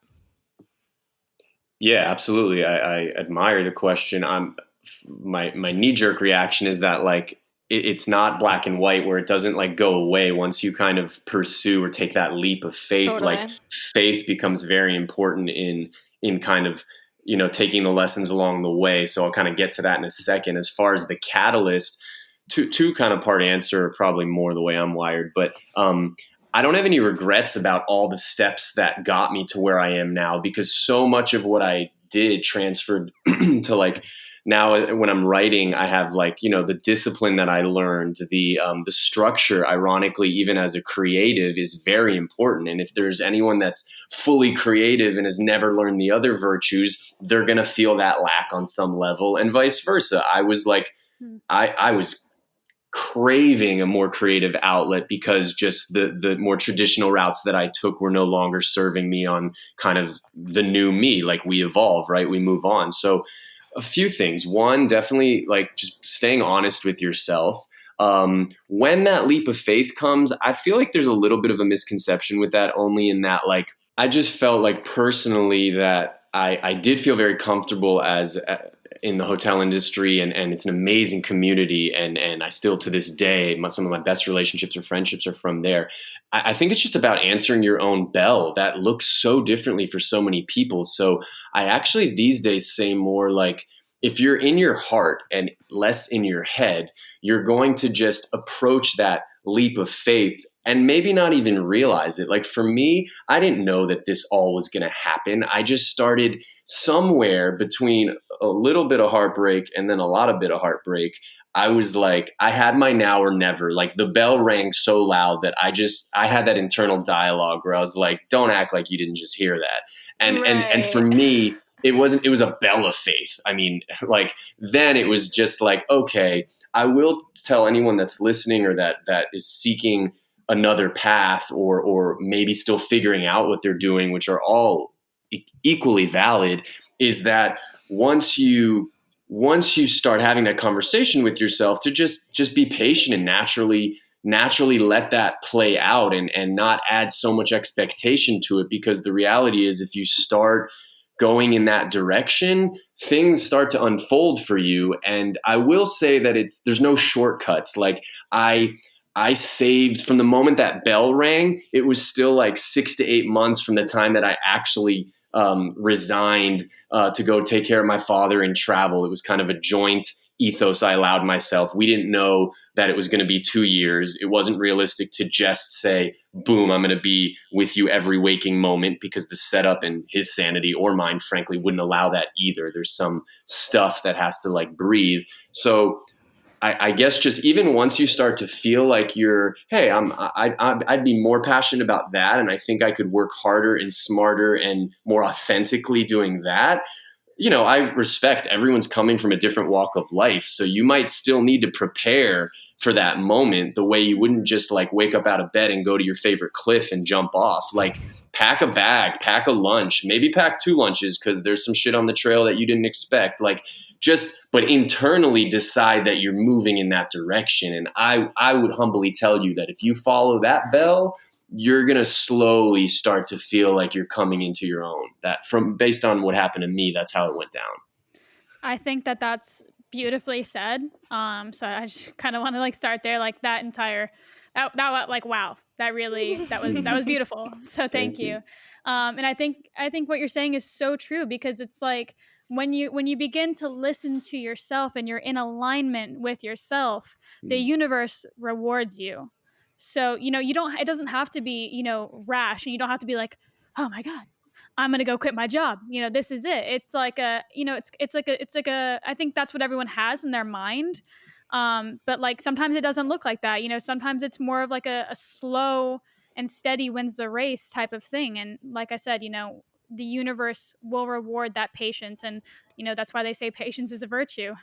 Yeah, absolutely. I admire the question. My knee jerk reaction is that, like, it's not black and white, where it doesn't like go away once you kind of pursue or take that leap of faith. Like, Totally. faith becomes very important in kind of taking the lessons along the way. So I'll kind of get to that in a second. As far as the catalyst, two kind of part answer, probably more the way I'm wired, but I don't have any regrets about all the steps that got me to where I am now, because so much of what I did transferred to, like, now when I'm writing, I have, like, the discipline that I learned, the structure, ironically, even as a creative, is very important. And if there's anyone that's fully creative and has never learned the other virtues, they're going to feel that lack on some level, and vice versa. I was like, Mm. I was craving a more creative outlet, because just the more traditional routes that I took were no longer serving me on kind of the new me. Like, we evolve, right? We move on. So a few things. One, definitely like just staying honest with yourself. When that leap of faith comes, I feel like there's a little bit of a misconception with that, only in that, like, I just felt like personally that I did feel very comfortable as in the hotel industry, and it's an amazing community, and I still to this day, some of my best relationships or friendships are from there. I think it's just about answering your own bell that looks so differently for so many people. So I actually these days say more like, if you're in your heart and less in your head, you're going to just approach that leap of faith and maybe not even realize it. Like, for me, I didn't know that this all was going to happen. I just started somewhere between a little bit of heartbreak and then a lot of bit of heartbreak. I was like, I had my now or never. Like the bell rang so loud that I had that internal dialogue where I was like, don't act like you didn't just hear that. And for Right. me, it was a bell of faith. I mean, like then it was just like, okay, I will tell anyone that's listening or that is seeking another path or maybe still figuring out what they're doing, which are all equally valid, is that once you start having that conversation with yourself, to just be patient and naturally let that play out and not add so much expectation to it, because the reality is if you start going in that direction, things start to unfold for you. And I will say that there's no shortcuts. Like I saved from the moment that bell rang, it was still like 6 to 8 months from the time that I actually resigned to go take care of my father and travel. It was kind of a joint ethos I allowed myself. We didn't know that it was going to be 2 years. It wasn't realistic to just say, boom, I'm going to be with you every waking moment, because the setup and his sanity or mine, frankly, wouldn't allow that either. There's some stuff that has to like breathe. So I guess just even once you start to feel like you're, hey, I'd be more passionate about that, and I think I could work harder and smarter and more authentically doing that. I respect everyone's coming from a different walk of life, so you might still need to prepare for that moment the way you wouldn't just like wake up out of bed and go to your favorite cliff and jump off. Like pack a bag, pack a lunch, maybe pack 2 lunches because there's some shit on the trail that you didn't expect. Like but internally decide that you're moving in that direction. And I would humbly tell you that if you follow that bell, you're going to slowly start to feel like you're coming into your own. That from based on what happened to me, that's how it went down. I think that that's beautifully said. So I just kind of want to like start there, like that entire that like wow, that was beautiful. So thank Thank you. you. And I think what you're saying is so true, because it's like when you begin to listen to yourself and you're in alignment with yourself, the Mm. universe rewards you. So you don't. It doesn't have to be rash, and you don't have to be like, oh my god, I'm gonna go quit my job. This is it. It's like it's like a. I think that's what everyone has in their mind. But like sometimes it doesn't look like that. Sometimes it's more of like a slow and steady wins the race type of thing. And like I said, the universe will reward that patience, and that's why they say patience is a virtue.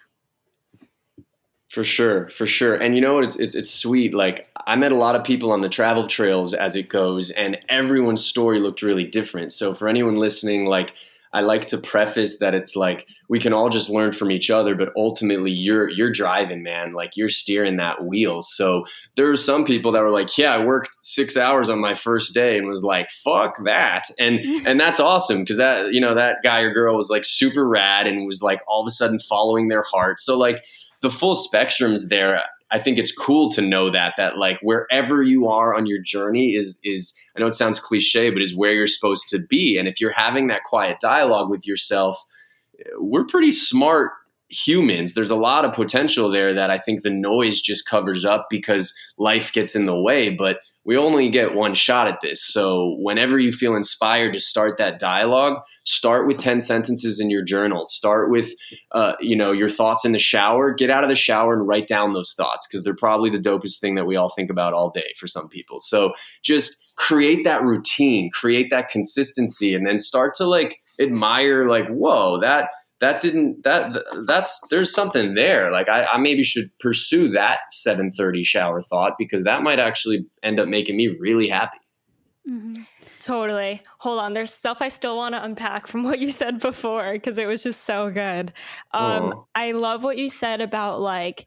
For sure, for sure. And you know what? It's sweet. Like I met a lot of people on the travel trails as it goes, and everyone's story looked really different. So for anyone listening, like I like to preface that it's like we can all just learn from each other, but ultimately you're driving, man. Like you're steering that wheel. So there were some people that were like, "Yeah, I worked 6 hours on my first day," and was like, "Fuck that," and that's awesome because that guy or girl was like super rad and was like all of a sudden following their heart. So like the full spectrum's there. I think it's cool to know that like wherever you are on your journey is I know it sounds cliche, but is where you're supposed to be. And if you're having that quiet dialogue with yourself, we're pretty smart humans. There's a lot of potential there that I think the noise just covers up because life gets in the way, but we only get one shot at this. So whenever you feel inspired to start that dialogue, start with 10 sentences in your journal. Start with your thoughts in the shower. Get out of the shower and write down those thoughts, because they're probably the dopest thing that we all think about all day for some people. So just create that routine, create that consistency, and then start to like admire, like, whoa, that's there's something there. Like I maybe should pursue that 7:30 shower thought, because that might actually end up making me really happy. Mm-hmm. Totally. Hold on. There's stuff I still want to unpack from what you said before because it was just so good. Oh, I love what you said about like,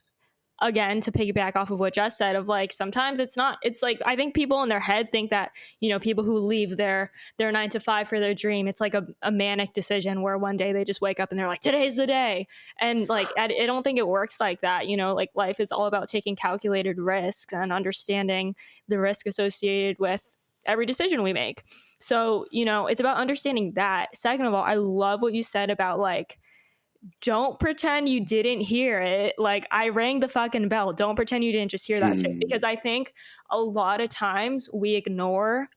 again, to piggyback off of what Jess said, of like sometimes it's like I think people in their head think that people who leave their 9 to 5 for their dream, it's like a manic decision where one day they just wake up and they're like, today's the day. And like I don't think it works like that. Like life is all about taking calculated risks and understanding the risk associated with every decision we make. So it's about understanding that. Second of all, I love what you said about like, don't pretend you didn't hear it. Like, I rang the fucking bell. Don't pretend you didn't just hear that shit. hmm. Because I think a lot of times we ignore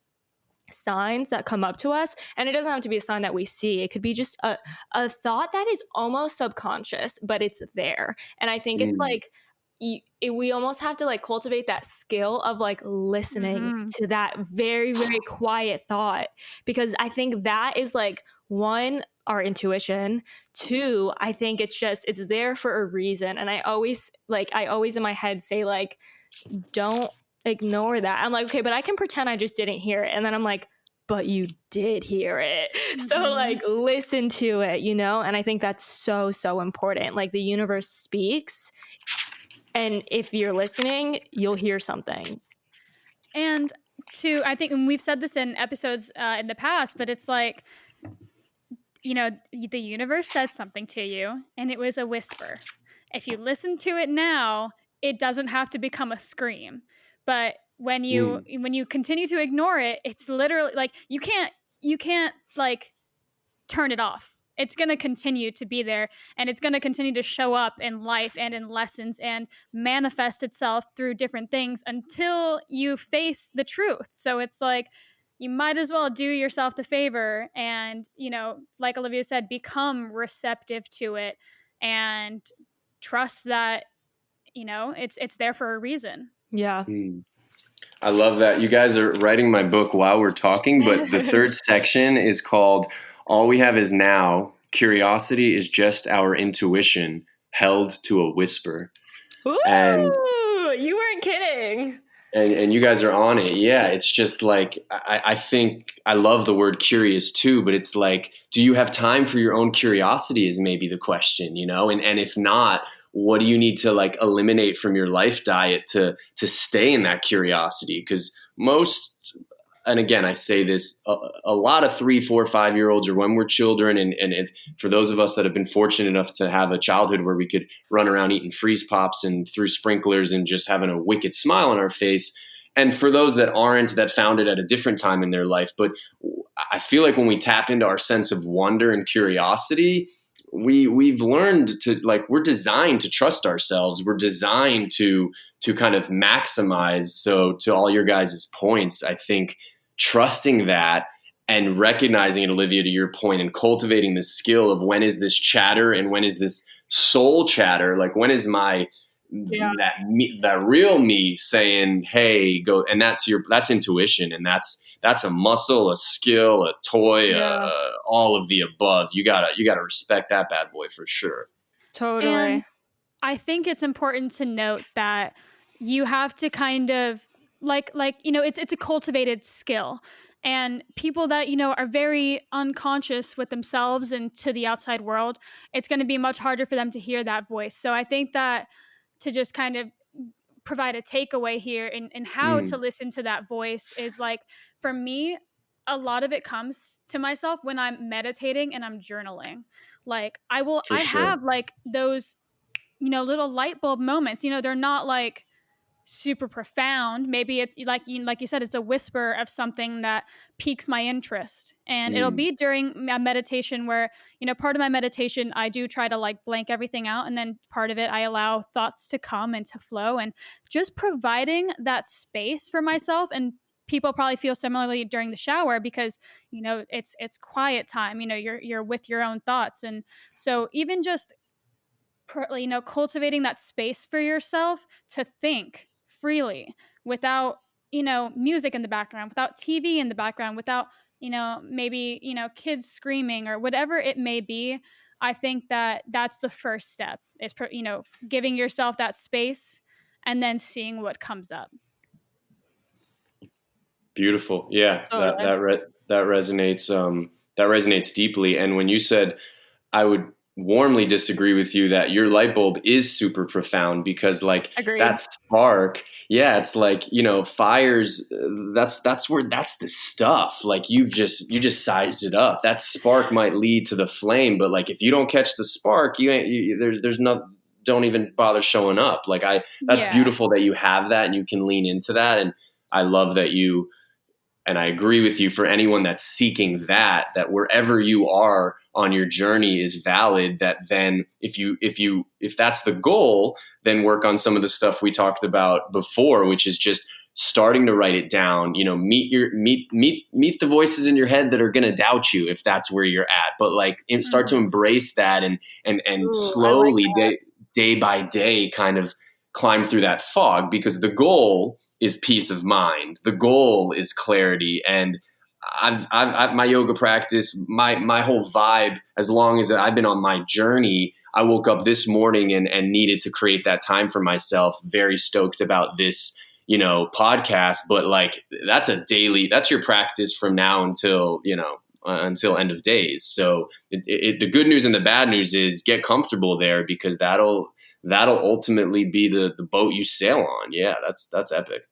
signs that come up to us. And it doesn't have to be a sign that we see. It could be just a thought that is almost subconscious, but it's there. And I think it's Mm. like we almost have to like cultivate that skill of like listening to that very, very quiet thought, because I think that is like, one, our intuition. Two, I think it's there for a reason. And I always in my head say like, don't ignore that. I'm like, okay, but I can pretend I just didn't hear it. And then I'm like, but you did hear it. So like listen to it, you know? And I think that's so, so important. Like the universe speaks. And if you're listening, you'll hear something. And I think, and we've said this in episodes in the past, but it's like, you know, the universe said something to you and it was a whisper. If you listen to it now, it doesn't have to become a scream. But when you continue to ignore it, it's literally like you can't like turn it off. It's going to continue to be there, and it's going to continue to show up in life and in lessons and manifest itself through different things until you face the truth. So it's like you might as well do yourself the favor and, you know, like Olivia said, become receptive to it and trust that, you know, it's there for a reason. Yeah. I love that. You guys are writing my book while we're talking, but the third section is called All We Have Is Now. Curiosity is just our intuition held to a whisper. Ooh, and you weren't kidding. And you guys are on it. Yeah, it's just like, I think I love the word curious too, but it's like, do you have time for your own curiosity is maybe the question, you know? And if not, what do you need to like eliminate from your life diet to stay in that curiosity? Because most, and again, I say this, a lot of 3, 4, 5-year-olds, or when we're children, and for those of us that have been fortunate enough to have a childhood where we could run around eating freeze pops and through sprinklers and just having a wicked smile on our face. And for those that aren't, that found it at a different time in their life. But I feel like when we tap into our sense of wonder and curiosity, we've learned to, like, we're designed to trust ourselves. We're designed to kind of maximize. So to all your guys' points, I think trusting that and recognizing it, Olivia, to your point, and cultivating the skill of when is this chatter and when is this soul chatter? Like, when is my that real me saying, "Hey, go," and that's intuition, and that's a muscle, a skill, a toy, all of the above. You gotta respect that bad boy for sure. Totally. And I think it's important to note that you have to kind of like you know, it's a cultivated skill. And people that, you know, are very unconscious with themselves and to the outside world, it's going to be much harder for them to hear that voice. So I think that to just kind of provide a takeaway here in how to listen to that voice is like, for me, a lot of it comes to myself when I'm meditating and I'm journaling. Like For I sure. have like those, you know, little light bulb moments. You know, they're not like super profound. Maybe it's like you said, it's a whisper of something that piques my interest, and it'll be during a meditation where, you know, part of my meditation I do try to like blank everything out, and then part of it I allow thoughts to come and to flow, and just providing that space for myself. And people probably feel similarly during the shower because, you know, it's quiet time. You know, you're with your own thoughts, and so even just you know, cultivating that space for yourself to think freely without, you know, music in the background, without TV in the background, without, you know, maybe, you know, kids screaming or whatever it may be. I think that that's the first step is, you know, giving yourself that space and then seeing what comes up. Beautiful. Yeah, Totally. that resonates. That resonates deeply. And when you said, I would warmly disagree with you that your light bulb is super profound, because like Agreed. that spark, yeah, it's like, you know, fires. That's where that's the stuff. Like you just sized it up. That spark might lead to the flame, but like if you don't catch the spark, there's no, don't even bother showing up. Like that's beautiful that you have that and you can lean into that. And I love that you. And I agree with you, for anyone that's seeking that wherever you are on your journey is valid, that then if that's the goal, then work on some of the stuff we talked about before, which is just starting to write it down, you know, meet the voices in your head that are going to doubt you if that's where you're at, but like start to embrace that and Ooh, slowly I like that. day by day kind of climb through that fog, because the goal is peace of mind. The goal is clarity. And my yoga practice, my whole vibe, as long as I've been on my journey, I woke up this morning and needed to create that time for myself. Very stoked about this, podcast, but like that's your practice from now until, until end of days. So the good news and the bad news is get comfortable there, because that'll ultimately be the boat you sail on. Yeah, that's epic.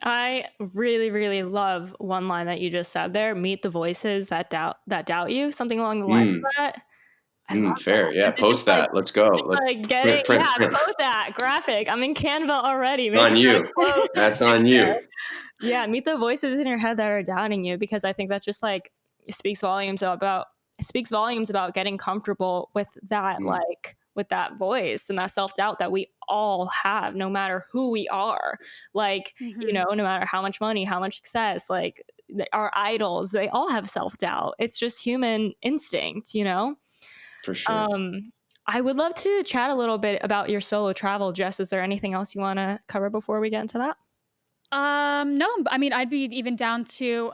I really, really love one line that you just said there. Meet the voices that doubt you. Something along the lines of Mm, that. I love fair. that. Yeah, 'Cause it's just post that. Let's go. it's Let's like getting, print. quote that graphic. I'm in Canva already On making that you. quote. That's on you. Yeah, meet the voices in your head that are doubting you, because I think that just like speaks volumes about getting comfortable with that, Mm, with that voice and that self-doubt that we all have, no matter who we are. Like, Mhm. no matter how much money, how much success, like our idols, they all have self-doubt. It's just human instinct. for sure. Um, I would love to chat a little bit about your solo travel. Jess, is there anything else you want to cover before we get into that? No, I mean, I'd be even down to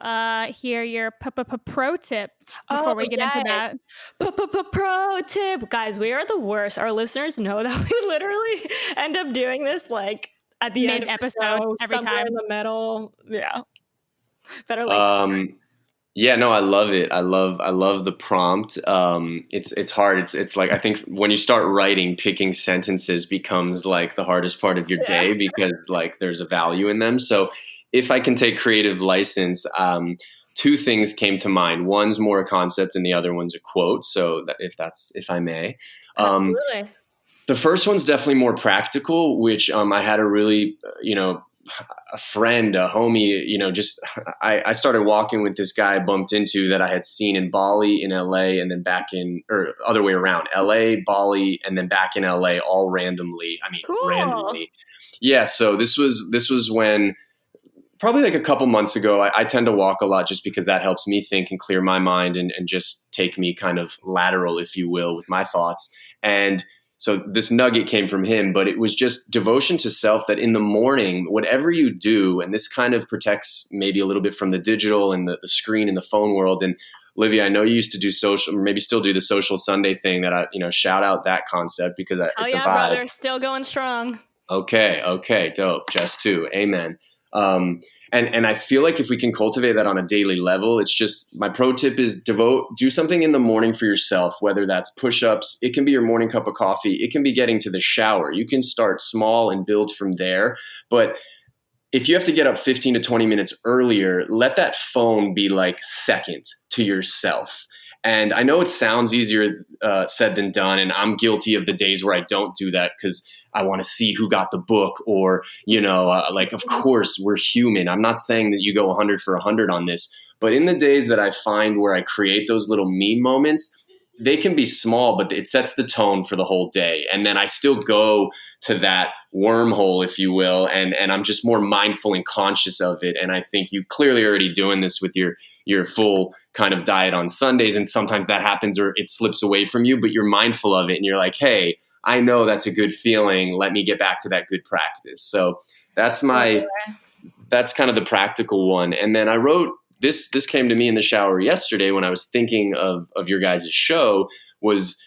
hear your pro tip Oh, before we get into yes. that. Pro tip. Guys, we are the worst. Our listeners know that we literally end up doing this like at the end Mid of the episode show, every somewhere in time. the middle. Yeah. Better late. Um, Yeah, no, I love it. I love the prompt. It's hard. It's like, I think when you start writing, picking sentences becomes like the hardest part of your Yeah. day, because like there's a value in them. So if I can take creative license, two things came to mind. One's more a concept, and the other one's a quote. So if I may. Um, Absolutely. the first one's definitely more practical, which I had a really, a friend, a homie, just I started walking with this guy I bumped into that I had seen in Bali, in LA, and then back or other way around, LA, Bali, and then back in LA, all randomly. I mean, Cool. randomly. Yeah. So this was when, probably like a couple months ago. I tend to walk a lot just because that helps me think and clear my mind, and just take me kind of lateral, if you will, with my thoughts. And so this nugget came from him, but it was just devotion to self, that in the morning, whatever you do, and this kind of protects maybe a little bit from the digital and the screen and the phone world. And Olivia, I know you used to do social, or maybe still do the social Sunday thing, that shout out that concept, because Oh it's a yeah, vibe. brother. Still going strong. Okay, dope. Just two, amen. Um, and I feel like if we can cultivate that on a daily level, it's just, my pro tip is do something in the morning for yourself, whether that's push-ups, it can be your morning cup of coffee, it can be getting to the shower. You can start small and build from there. But if you have to get up 15 to 20 minutes earlier, let that phone be like second to yourself. And I know it sounds easier said than done. And I'm guilty of the days where I don't do that, because I want to see who got the book, or, like, of course, we're human. I'm not saying that you go 100 for 100 on this. But in the days that I find where I create those little me moments, they can be small, but it sets the tone for the whole day. And then I still go to that wormhole, if you will, and I'm just more mindful and conscious of it. And I think you clearly already doing this with your full kind of diet on Sundays, and sometimes that happens, or it slips away from you, but you're mindful of it, and you're like, hey, I know that's a good feeling. Let me get back to that good practice. So that's that's kind of the practical one. And then I wrote this came to me in the shower yesterday when I was thinking of your guys' show, was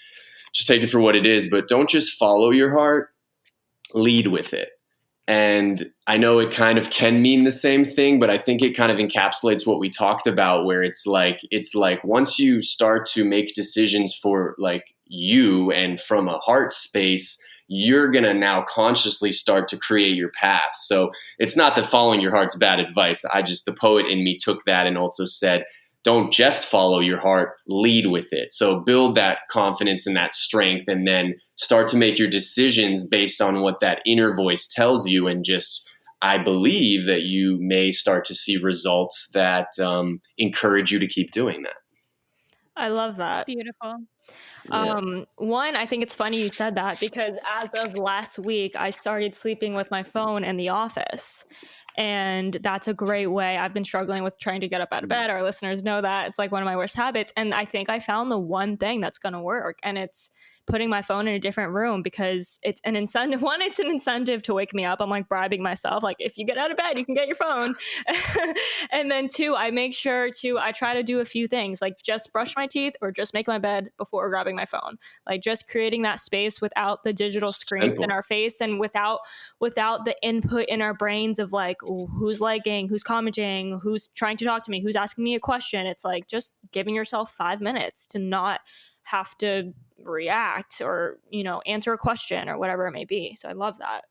just take it for what it is, but don't just follow your heart, lead with it. And I know it kind of can mean the same thing, but I think it kind of encapsulates what we talked about, where it's like once you start to make decisions for like you and from a heart space, you're going to now consciously start to create your path. So it's not that following your heart's bad advice. The poet in me took that and also said, don't just follow your heart, lead with it. So build that confidence and that strength, and then start to make your decisions based on what that inner voice tells you. And just, I believe that you may start to see results that encourage you to keep doing that. I love that. Beautiful. Yeah. One, I think it's funny you said that, because as of last week, I started sleeping with my phone in the office. And that's a great way. I've been struggling with trying to get up out of bed. Our listeners know that. It's like one of my worst habits. And I think I found the one thing that's going to work. And it's putting my phone in a different room, because it's an incentive. One, it's an incentive to wake me up. I'm like bribing myself. Like, if you get out of bed, you can get your phone. And then two, I try to do a few things, like just brush my teeth or just make my bed before grabbing my phone. Like just creating that space without the digital screens in Simple. our face, and without the input in our brains of like, who's liking, who's commenting, who's trying to talk to me, who's asking me a question. It's like just giving yourself 5 minutes to not have to react or, answer a question or whatever it may be. So I love that.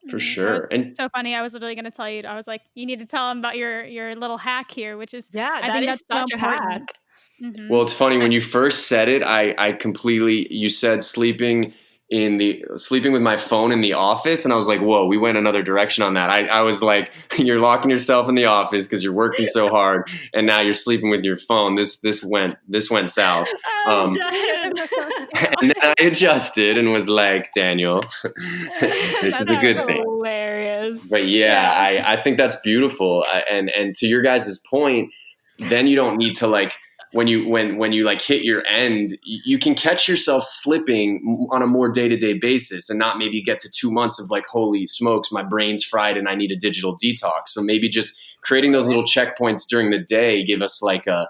For That was sure. And so funny. I was literally going to tell you. I was like, you need to tell them about your little hack here, which is, Yeah, I that think is that's so such a important. hack. well, it's funny when you first said it, I completely, you said sleeping with my phone in the office, and I was like, whoa, we went another direction on that. I was like, you're locking yourself in the office because you're working so hard, and now you're sleeping with your phone. This went south. I'm dead. And then I adjusted and was like, Daniel, this is a good That's thing. hilarious. But yeah, I think that's beautiful. And to your guys' point, then you don't need to like, when you like hit your end, you can catch yourself slipping on a more day-to-day basis, and not maybe get to 2 months of like, holy smokes, my brain's fried and I need a digital detox. So maybe just creating those little checkpoints during the day give us like a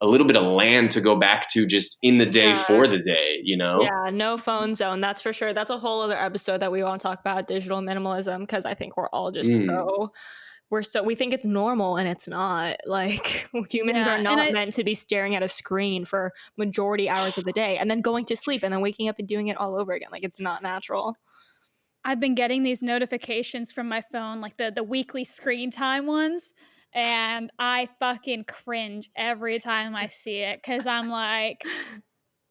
little bit of land to go back to just in the day for the day, Yeah, no phone zone. That's for sure. That's a whole other episode that we want to talk about, digital minimalism, because I think we're all just we think it's normal, and it's not. Like, humans are not meant to be staring at a screen for majority hours of the day and then going to sleep and then waking up and doing it all over again. Like, it's not natural. I've been getting these notifications from my phone, like the weekly screen time ones, and I fucking cringe every time I see it, because I'm like,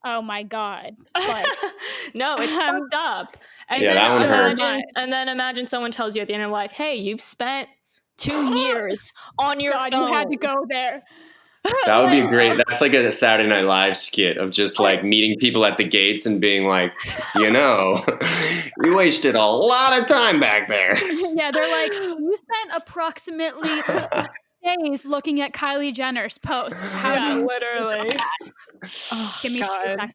oh my God. Like, no, it's fucked up. And Yeah, that one hurts. imagine someone tells you at the end of life, hey, you've spent 2 years on your phone. You had to go there. That would be great. That's like a Saturday Night Live skit of just like meeting people at the gates and being like, you wasted a lot of time back there. Yeah, they're like, you spent approximately 3 days looking at Kylie Jenner's posts. Literally. Oh, give me 2 seconds.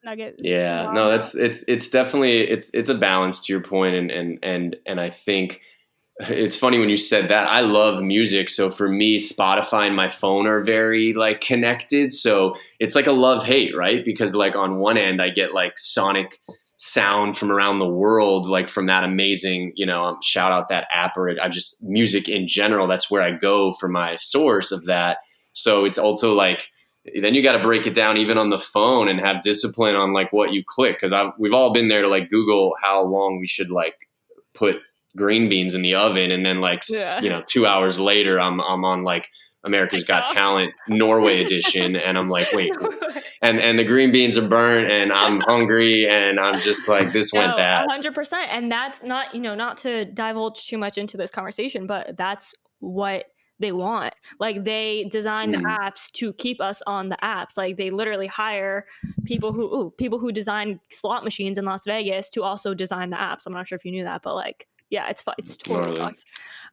Nuggets. Yeah, Wow. no, it's definitely it's a balance to your point, and I think it's funny when you said that. I love music, so for me, Spotify and my phone are very like connected. So it's like a love-hate, right? Because like on one end, I get like sonic sound from around the world, like from that amazing, shout out that app, or I just music in general. That's where I go for my source of that. So it's also like, then you got to break it down even on the phone and have discipline on like what you click. Cause we've all been there to like Google how long we should like put green beans in the oven. And then like, 2 hours later, I'm on like America's Got Talent Norway edition. And I'm like, wait, and the green beans are burnt and I'm hungry and I'm just like, this went bad. 100%. And that's not, not to divulge too much into this conversation, but that's what they want. Like, they design the apps to keep us on the apps. Like, they literally hire people who design slot machines in Las Vegas to also design the apps. I'm not sure if you knew that, but like, yeah, it's totally fucked.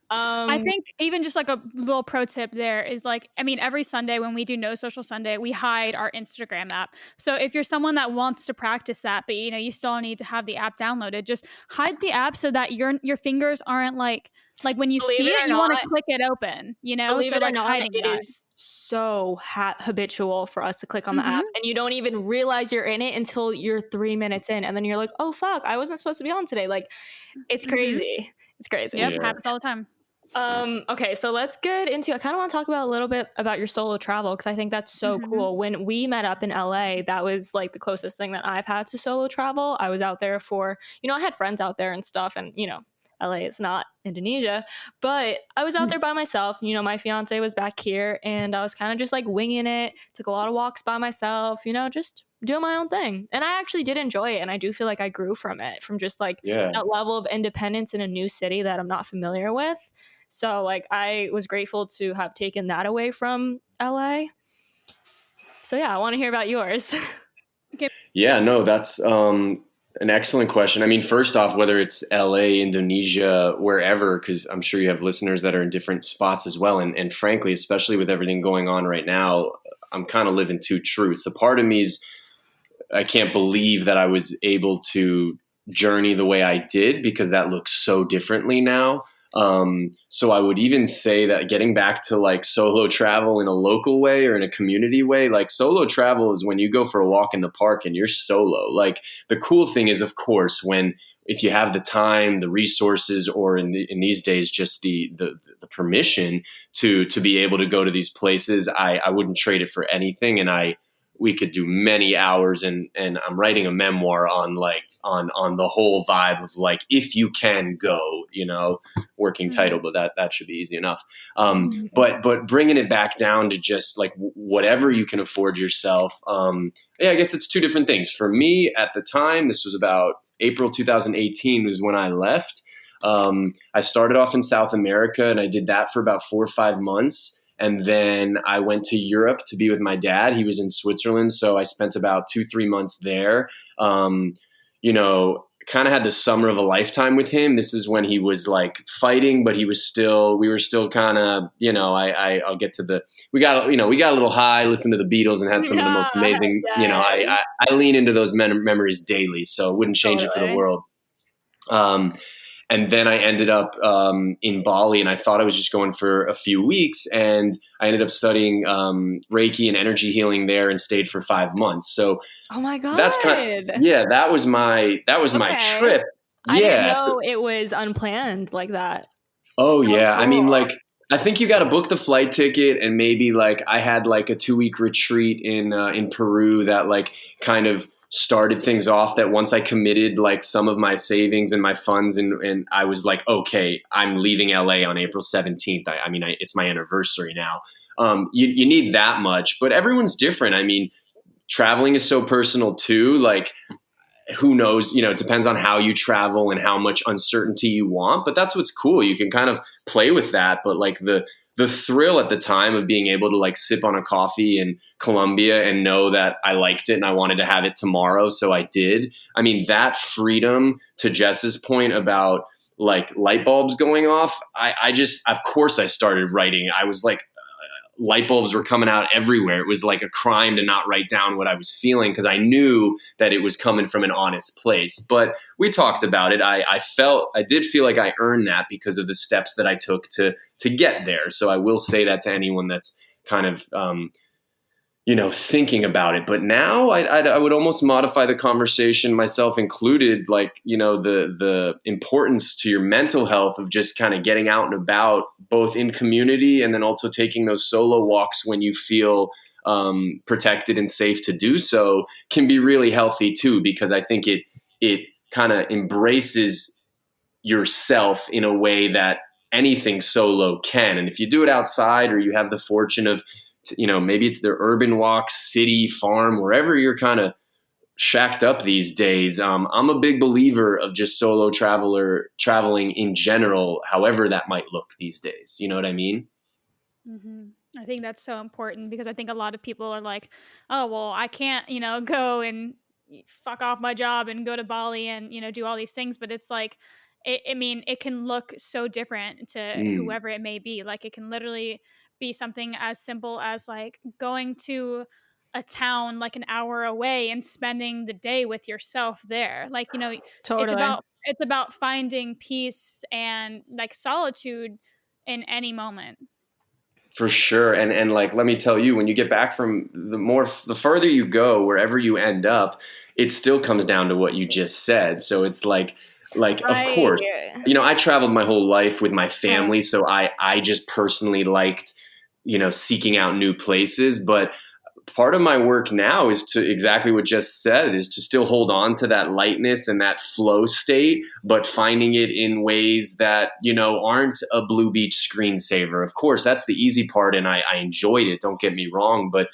I think even just like a little pro tip there is like, I mean, every Sunday when we do No Social Sunday, we hide our Instagram app. So if you're someone that wants to practice that, but you still need to have the app downloaded, just hide the app so that your fingers aren't like when you see it, you want to click it open, Believe so it or like not, hiding it that. is so habitual for us to click on the app, and you don't even realize you're in it until you're 3 minutes in, and then you're like, oh fuck, I wasn't supposed to be on today. Like, it's crazy. It's crazy. Yep, happens all the time. Okay, so let's get into, I kind of want to talk about a little bit about your solo travel, because I think that's so cool. When we met up in LA, that was like the closest thing that I've had to solo travel. I was out there for, I had friends out there and stuff, and LA is not Indonesia, but I was out there by myself. My fiance was back here, and I was kind of just like winging it, took a lot of walks by myself, just doing my own thing. And I actually did enjoy it, and I do feel like I grew from it, from just like that level of independence in a new city that I'm not familiar with. So like, I was grateful to have taken that away from LA. So yeah, I want to hear about yours. Yeah, no, that's An excellent question. I mean, first off, whether it's LA, Indonesia, wherever, because I'm sure you have listeners that are in different spots as well. And frankly, especially with everything going on right now, I'm kind of living two truths. A part of me is, I can't believe that I was able to journey the way I did because that looks so differently now. So I would even say that getting back to like solo travel in a local way or in a community way, like solo travel is when you go for a walk in the park and you're solo. Like the cool thing is, of course, when if you have the time, the resources, or in these days just the permission to be able to go to these places, I wouldn't trade it for anything. And we could do many hours, and I'm writing a memoir on like on the whole vibe of like if you can go, working title, but that should be easy enough. But bringing it back down to just like whatever you can afford yourself. Yeah, I guess it's two different things. For me at the time, this was about April 2018 was when I left. I started off in South America and I did that for about 4 or 5 months. And then I went to Europe to be with my dad. He was in Switzerland. So I spent about 2, 3 months there. Kind of had the summer of a lifetime with him. This is when he was like fighting, but we were still kind of, I'll get to we got a little high, listened to the Beatles and had some of the most amazing, Yes. I lean into those memories daily. So wouldn't change it for the Totally. world. And then I ended up in Bali, and I thought I was just going for a few weeks, and I ended up studying Reiki and energy healing there, and stayed for 5 months. So Oh my that's God. that was my Okay. trip. I didn't Yeah. know it was unplanned like that. Oh So yeah. I mean, cool. like, I think you got to book the flight ticket, and maybe like I had like a 2 week retreat in Peru that like kind of started things off. That once I committed like some of my savings and my funds, and I was like, okay, I'm leaving LA on April 17th. I mean, it's my anniversary now. You need that much, but everyone's different. I mean, traveling is so personal too. Like, who knows, it depends on how you travel and how much uncertainty you want, but that's what's cool. You can kind of play with that. But like the thrill at the time of being able to like sip on a coffee in Colombia and know that I liked it and I wanted to have it tomorrow, so I did. I mean, that freedom, to Jess's point about like light bulbs going off, I just, of course I started writing. I was like, light bulbs were coming out everywhere. It was like a crime to not write down what I was feeling because I knew that it was coming from an honest place. But we talked about it. I did feel like I earned that because of the steps that I took to get there. So I will say that to anyone that's kind of thinking about it. But now I would almost modify the conversation, myself included, like, the importance to your mental health of just kind of getting out and about, both in community and then also taking those solo walks when you feel protected and safe to do so, can be really healthy too, because I think it kind of embraces yourself in a way that anything solo can. And if you do it outside, or you have the fortune of, maybe it's the urban walk, city, farm, wherever you're kind of shacked up these days. I'm a big believer of just solo traveling in general, however that might look these days. You know what I mean? I think that's so important because I think a lot of people are like, oh, well, I can't, go and fuck off my job and go to Bali and, do all these things. But it's like, I mean, it can look so different to Mm, whoever it may be. Like, it can literally be something as simple as like going to a town like an hour away and spending the day with yourself there. Like, Totally. it's about finding peace and like solitude in any moment. for sure. And like, let me tell you, when you get back from the further you go, wherever you end up, it still comes down to what you just said. So it's like, of course, Right. I traveled my whole life with my Yeah. family. So I just personally liked, seeking out new places. But part of my work now is to exactly what Jess said, is to still hold on to that lightness and that flow state, but finding it in ways that, aren't a Blue Beach screensaver. Of course, that's the easy part, and I enjoyed it. Don't get me wrong. But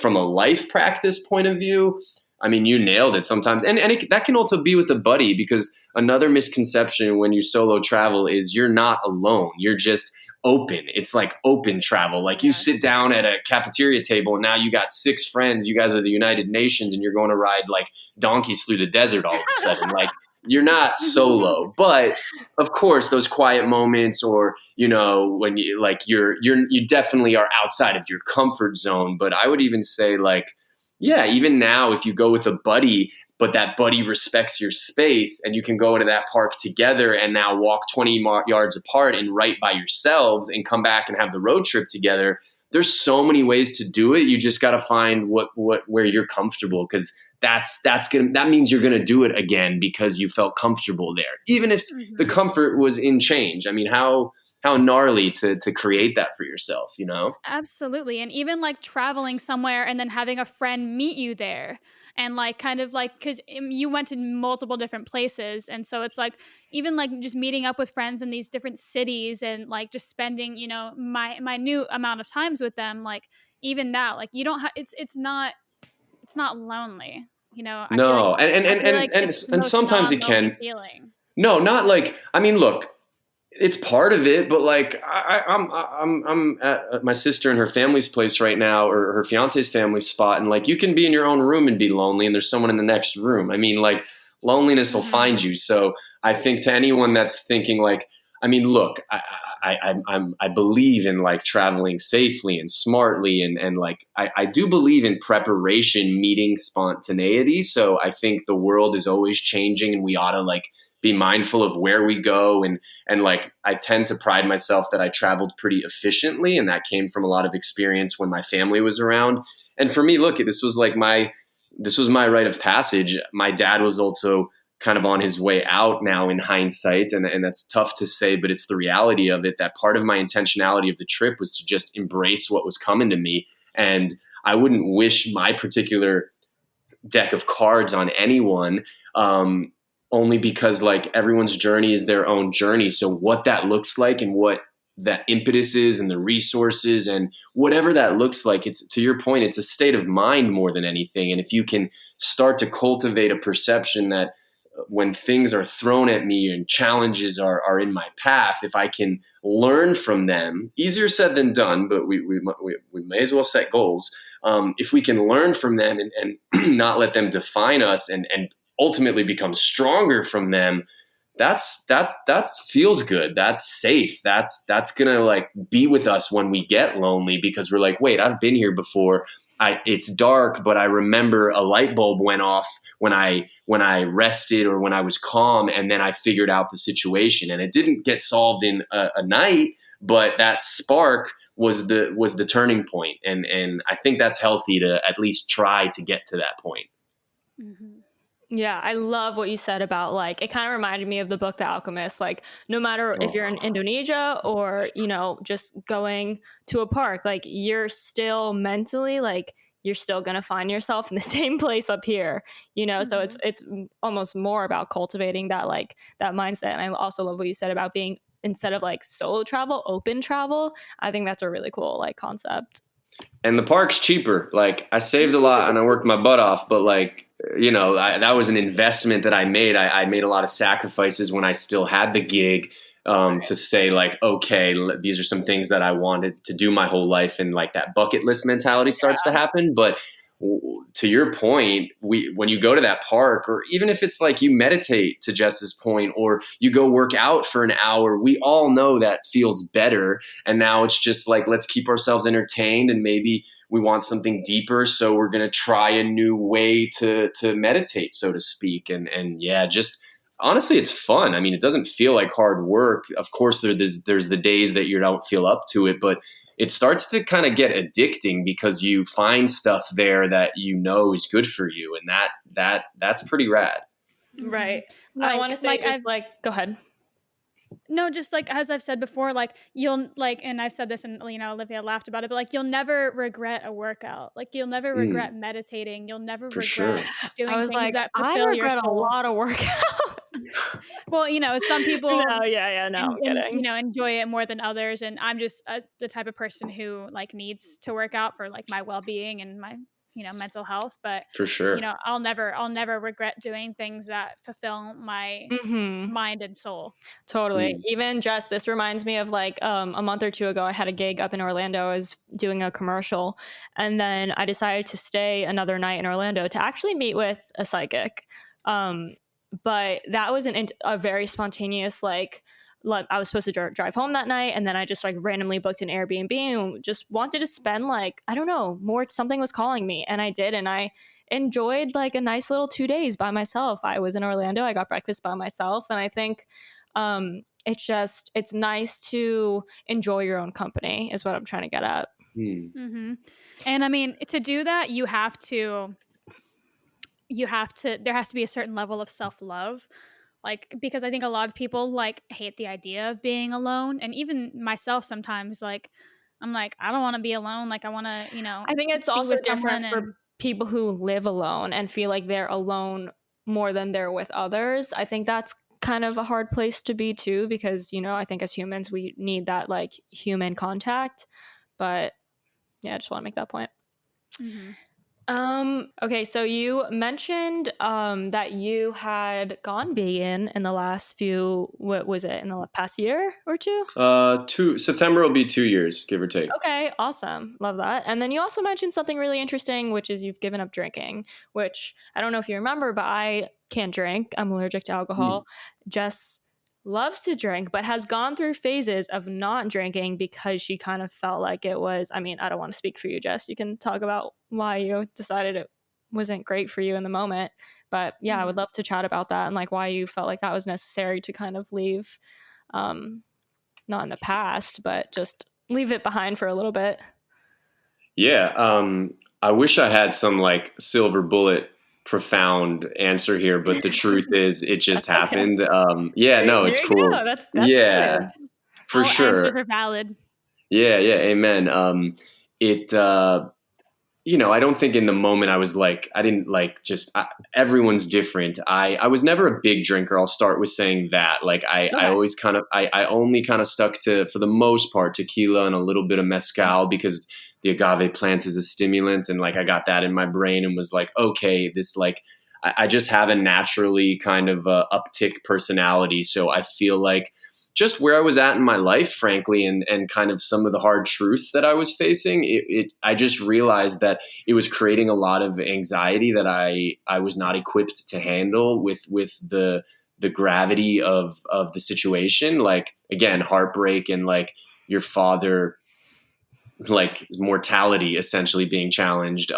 from a life practice point of view, I mean, you nailed it sometimes. And that can also be with a buddy, because another misconception when you solo travel is you're not alone. You're just open. It's like open travel. Like you sit down at a cafeteria table and now you got 6 friends. You guys are the United Nations and you're going to ride like donkeys through the desert all of a sudden. Like you're not solo, but of course those quiet moments, or when you like you definitely are outside of your comfort zone. But I would even say like, yeah, even now if you go with a buddy, but that buddy respects your space and you can go into that park together and now walk 20 yards apart and right by yourselves and come back and have the road trip together. There's so many ways to do it. You just got to find where you're comfortable, because that means you're going to do it again because you felt comfortable there, even if the comfort was in change. I mean, how gnarly to create that for yourself, Absolutely. And even like traveling somewhere and then having a friend meet you there, and like kind of like, because you went to multiple different places, and so it's like even like just meeting up with friends in these different cities and like just spending my new amount of times with them, like even that, like you don't have it's not lonely. I feel like No, it's the and most sometimes it non-lonely can. feeling. No, not like, I mean, look, it's part of it, but like I'm at my sister and her family's place right now, or her fiance's family spot, and like you can be in your own room and be lonely, and there's someone in the next room. I mean, like loneliness will find you. So I think to anyone that's thinking like, I mean, look, I believe in like traveling safely and smartly, and like I do believe in preparation meeting spontaneity. So I think the world is always changing, and we ought to like be mindful of where we go, and like I tend to pride myself that I traveled pretty efficiently, and that came from a lot of experience when my family was around. And for me, look, this was my rite of passage. My dad was also kind of on his way out now in hindsight, and that's tough to say, but it's the reality of it, that part of my intentionality of the trip was to just embrace what was coming to me. And I wouldn't wish my particular deck of cards on anyone, only because like everyone's journey is their own journey. So what that looks like and what that impetus is and the resources and whatever that looks like, it's, to your point, it's a state of mind more than anything. And if you can start to cultivate a perception that when things are thrown at me and challenges are in my path, if I can learn from them, easier said than done, but we may as well set goals. If we can learn from them and not let them define us, and ultimately become stronger from them, that feels good. That's safe. That's gonna like be with us when we get lonely, because we're like, wait, I've been here before. It's dark, but I remember a light bulb went off when I rested or when I was calm, and then I figured out the situation. And it didn't get solved in a night, but that spark was the turning point. And I think that's healthy to at least try to get to that point. Yeah, I love what you said about like, it kind of reminded me of the book The Alchemist. Like, no matter if you're in Indonesia or, just going to a park, like you're still mentally, like you're still going to find yourself in the same place up here, so it's almost more about cultivating that, like that mindset. And I also love what you said about being, instead of like solo travel, open travel. I think that's a really cool like concept. And the park's cheaper. Like I saved a lot and I worked my butt off, but like, that was an investment that I made. I made a lot of sacrifices when I still had the gig, to say like, okay, these are some things that I wanted to do my whole life. And like that bucket list mentality starts to happen. But to your point, when you go to that park, or even if it's like you meditate, to Jess's point, or you go work out for an hour, we all know that feels better. And now it's just like, let's keep ourselves entertained, and maybe we want something deeper, so we're going to try a new way to meditate, so to speak. And yeah, just honestly, it's fun. I mean, it doesn't feel like hard work. Of course, there's the days that you don't feel up to it, but it starts to kind of get addicting because you find stuff there that is good for you, and that's pretty rad. Right. I want to say just like, go ahead. No, just like as I've said before, like you'll like, and I've said this, and Olivia laughed about it, but like you'll never regret a workout. Like you'll never regret meditating. You'll never For regret sure. doing I was things like, that I fulfill your regret a soul. lot of workout. Well, some people No, I'm kidding. enjoy it more than others, and I'm just the type of person who like needs to work out for like my well-being and my mental health. But, For sure. I'll never regret doing things that fulfill my Mm-hmm. mind and soul. Totally. Mm. Even just this reminds me of like a month or two ago, I had a gig up in Orlando. I was doing a commercial, and then I decided to stay another night in Orlando to actually meet with a psychic. Um, but that was a very spontaneous like I was supposed to drive home that night, and then I just like randomly booked an Airbnb and just wanted to spend like I don't know more. Something was calling me, and I did, and I enjoyed like a nice little 2 days by myself. I was in Orlando. I got breakfast by myself, and I think it's nice to enjoy your own company is what I'm trying to get at. Mm. And I mean, to do that, there has to be a certain level of self-love, like, because I think a lot of people like hate the idea of being alone, and even myself sometimes, like, I'm like, I don't want to be alone, like I want to, I think it's be also with different someone. for And people who live alone and feel like they're alone more than they're with others. I think that's kind of a hard place to be too, because I think as humans we need that like human contact. But yeah, I just want to make that point. Mhm. Okay, so you mentioned that you had gone vegan in the last what was it, in the past year or two? September will be 2 years, give or take. Okay, awesome. Love that. And then you also mentioned something really interesting, which is you've given up drinking, which I don't know if you remember, but I can't drink. I'm allergic to Mm. alcohol. Jess loves to drink, but has gone through phases of not drinking because she kind of felt like it was, I mean, I don't want to speak for you, Jess. You can talk about why you decided it wasn't great for you in the moment. But yeah, I would Mhm. love to chat about that and like why you felt like that was necessary to kind of leave um not in the past, but just leave it behind for a little bit. Yeah. I wish I had some like silver bullet profound answer here, but the truth is it just That's okay. happened. Yeah, no, There it's you cool. go. That's Yeah, good. for All answers sure. are valid. Yeah, yeah, amen. It I don't think in the moment I was like, I didn't like everyone's different. I was never a big drinker. I'll start with saying that. Like I Okay. always I only kind of stuck to, for the most part, tequila and a little bit of mezcal because the agave plant is a stimulant. And like, I got that in my brain and was like, okay, this like, I just have a naturally kind of uptick personality. So I feel like just where I was at in my life, frankly, and kind of some of the hard truths that I was facing, I just realized that it was creating a lot of anxiety that I was not equipped to handle with the gravity of the situation. Like, again, heartbreak and like your father, like mortality essentially being challenged.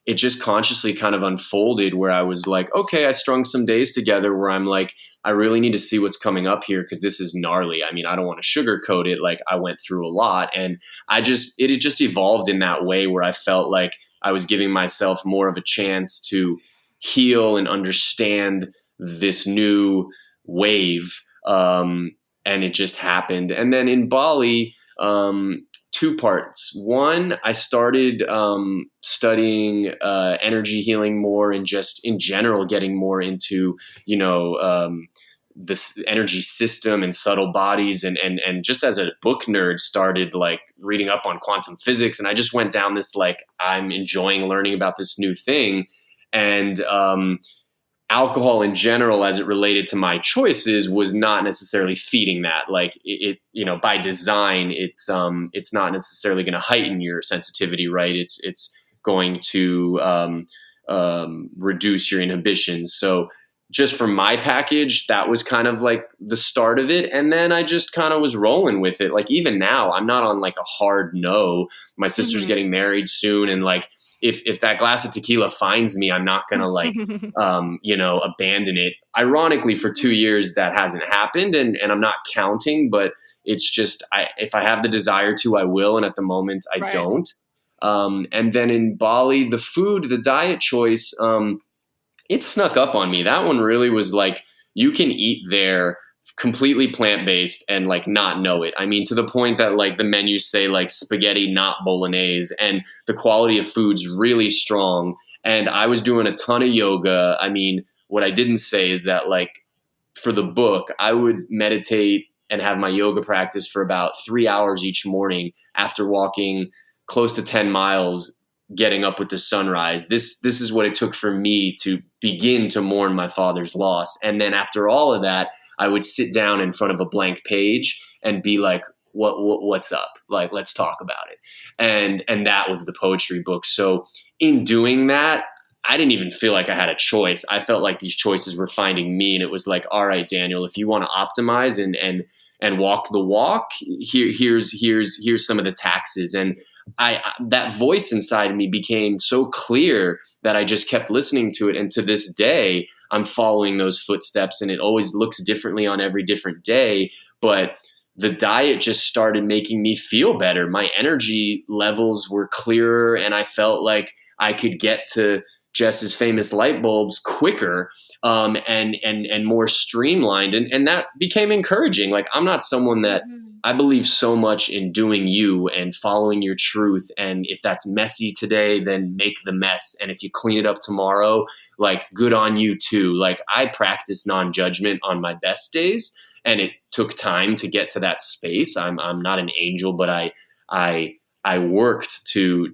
It just consciously kind of unfolded where I was like, okay, I strung some days together where I'm like, I really need to see what's coming up here because this is gnarly. I mean, I don't want to sugarcoat it. Like, I went through a lot, and it had just evolved in that way where I felt like I was giving myself more of a chance to heal and understand this new wave. And it just happened. And then in Bali, two parts. One, I started studying energy healing more, and just in general getting more into this energy system and subtle bodies, and just as a book nerd started like reading up on quantum physics, and I just went down this like, I'm enjoying learning about this new thing. And alcohol in general, as it related to my choices, was not necessarily feeding that. Like by design, it's not necessarily going to heighten your sensitivity, right? It's going to reduce your inhibitions. So just from my package, that was kind of like the start of it. And then I just kind of was rolling with it. Like, even now, I'm not on like a hard no. My sister's Mhm. getting married soon. And like, if that glass of tequila finds me, I'm not going to like, abandon it. Ironically, for 2 years, that hasn't happened, and I'm not counting, but it's just, if I have the desire to, I will. And at the moment I Right. don't. And then in Bali, the diet choice, it snuck up on me. That one really was like, you can eat there completely plant-based and like not know it. I mean, to the point that like the menus say like spaghetti, not bolognese, and the quality of food's really strong. And I was doing a ton of yoga. I mean, what I didn't say is that like, for the book, I would meditate and have my yoga practice for about 3 hours each morning after walking close to 10 miles getting up with the sunrise. This is what it took for me to begin to mourn my father's loss. And then after all of that, I would sit down in front of a blank page and be like, what's up? Like, let's talk about it. And that was the poetry book. So in doing that, I didn't even feel like I had a choice. I felt like these choices were finding me, and it was like, all right, Daniel, if you want to optimize and walk the walk, here's some of the taxes. And I that voice inside of me became so clear that I just kept listening to it. And to this day, I'm following those footsteps, and it always looks differently on every different day. But the diet just started making me feel better. My energy levels were clearer, and I felt like I could get to Jess's famous light bulbs quicker, and more streamlined. And that became encouraging. Like, I'm not someone that I believe so much in doing you and following your truth. And if that's messy today, then make the mess. And if you clean it up tomorrow, like, good on you too. Like, I practice non-judgment on my best days, and it took time to get to that space. I'm not an angel, but I worked to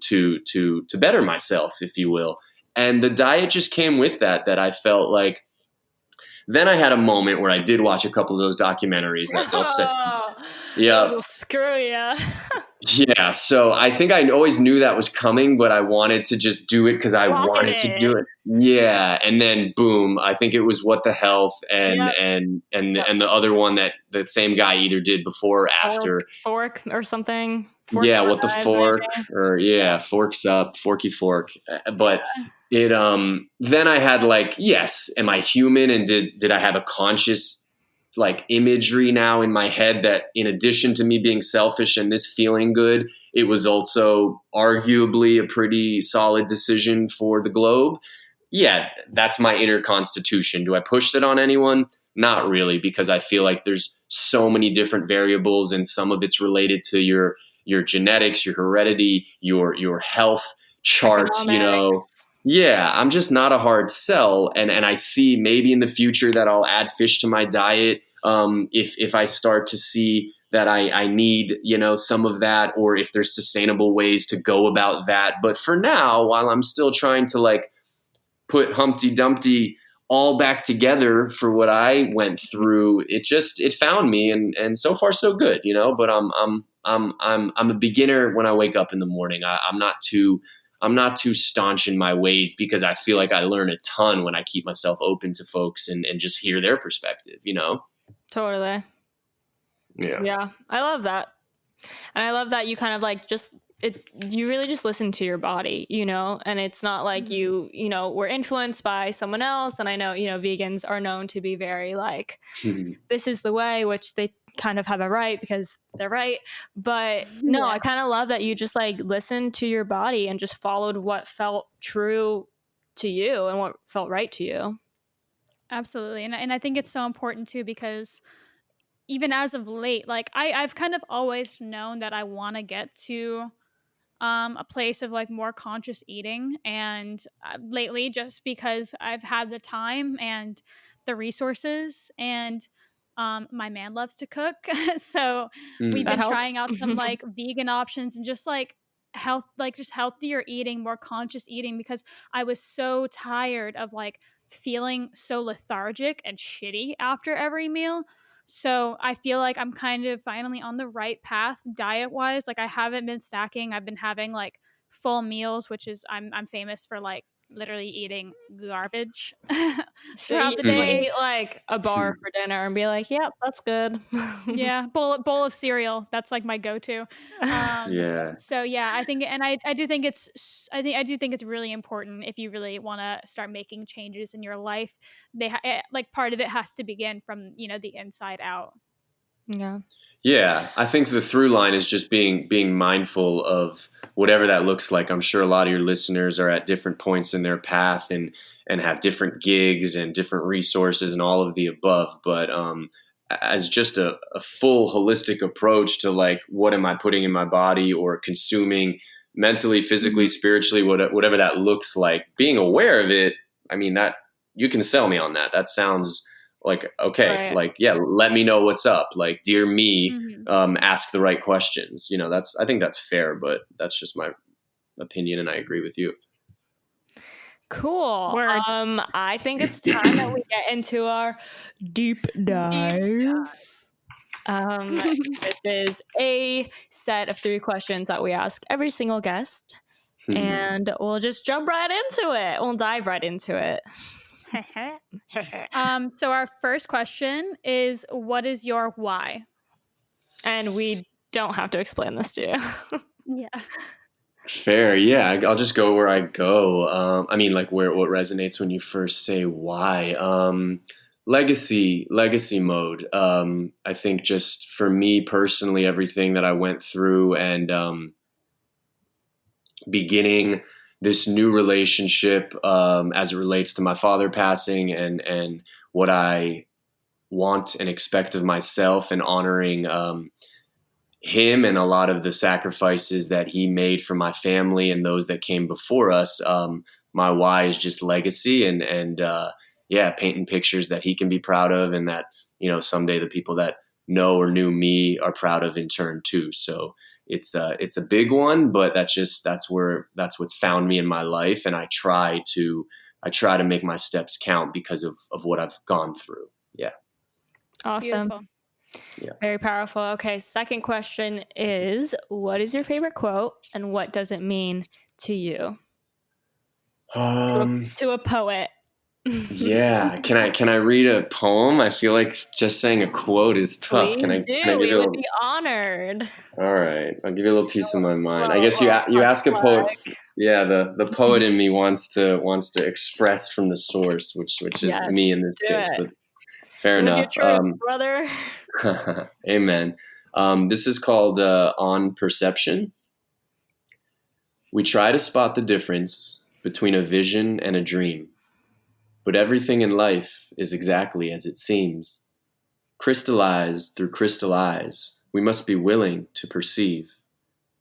better myself, if you will. And the diet just came with that I felt like. Then I had a moment where I did watch a couple of those documentaries that they'll say, Those yeah, will screw you. yeah. So I think I always knew that was coming, but I wanted to just do it because I Lock it wanted to in. do it. Yeah. And then boom, I think it was What the Health and Yep. and the other one that the same guy either did before or after. Fork or something. Forks Yeah, over what the knives, fork, maybe. or yeah, forks up, forky fork. But it then I had like, yes, am I human, and did I have a conscious like imagery now in my head that in addition to me being selfish and this feeling good, it was also arguably a pretty solid decision for the globe. Yeah, that's my inner constitution. Do I push that on anyone? Not really, because I feel like there's so many different variables, and some of it's related to your genetics, your heredity, your health chart, Economics. Yeah, I'm just not a hard sell. And I see maybe in the future that I'll add fish to my diet, if I start to see that I need, some of that, or if there's sustainable ways to go about that. But for now, while I'm still trying to like put Humpty Dumpty all back together for what I went through, it found me, and so far so good, But I'm a beginner when I wake up in the morning. I'm not too staunch in my ways, because I feel like I learn a ton when I keep myself open to folks and just hear their perspective. Totally. Yeah. I love that. And I love that you kind of like you really just listen to your body, and it's not like you were influenced by someone else. And I know, vegans are known to be very like, this is the way, which they kind of have a right because they're right. But no, I kind of love that you just like listened to your body and just followed what felt true to you and what felt right to you. Absolutely. And I think it's so important too, because even as of late, like I've kind of always known that I want to get to a place of like more conscious eating. And lately, just because I've had the time and the resources, and my man loves to cook. So we've That been helps. trying out some like vegan options, and just like just healthier eating, more conscious eating, because I was so tired of like feeling so lethargic and shitty after every meal. So I feel like I'm kind of finally on the right path diet wise. Like, I haven't been snacking. I've been having like full meals, which is I'm famous for like literally eating garbage So throughout you the just day. eat like a bar for dinner and be like, yep, that's good. Yeah, bowl of cereal. That's like my go-to. Yeah. So yeah, I think, and I do think I do think it's really important, if you really want to start making changes in your life. Like, part of it has to begin from, the inside out. Yeah. Yeah, I think the through line is just being mindful of whatever that looks like. I'm sure a lot of your listeners are at different points in their path, and have different gigs and different resources and all of the above. But as just a full holistic approach to like, what am I putting in my body or consuming mentally, physically, spiritually, whatever that looks like, being aware of it. I mean, that you can sell me on that. That sounds like, okay, Right. like, yeah, let me know what's up. Like, dear me, Mhm. ask the right questions. I think that's fair, but that's just my opinion, and I agree with you. Cool. Word. I think it's time that we get into our deep dive. This is a set of 3 questions that we ask every single guest, and we'll just jump right into it. We'll dive right into it. So our first question is, what is your why? And we don't have to explain this to you. Yeah. Fair, yeah. I'll just go where I go. I mean, like what resonates when you first say why. Legacy mode. I think just for me personally, everything that I went through and beginning this new relationship as it relates to my father passing and what I want and expect of myself, and honoring him and a lot of the sacrifices that he made for my family and those that came before us. My why is just legacy and yeah, painting pictures that he can be proud of, and that, you know, someday the people that know or knew me are proud of in turn too. So it's a big one, but that's what's found me in my life, and I try to make my steps count because of what I've gone through. Yeah. Awesome. Beautiful. Yeah. Very powerful. Okay, second question is, what is your favorite quote and what does it mean to you? To a poet. Yeah. Can I read a poem? I feel like just saying a quote is tough. Please Can I do. give We you a would little? be honored. All right. I'll give you a little piece of my mind. I guess Well, you ask a poet. like, Yeah, the poet in me wants to express from the source, which is yes, me in this do case. it. But fair Live your enough. truth, brother. Amen. This is called On Perception. We try to spot the difference between a vision and a dream, but everything in life is exactly as it seems. Crystallized through crystal eyes, we must be willing to perceive,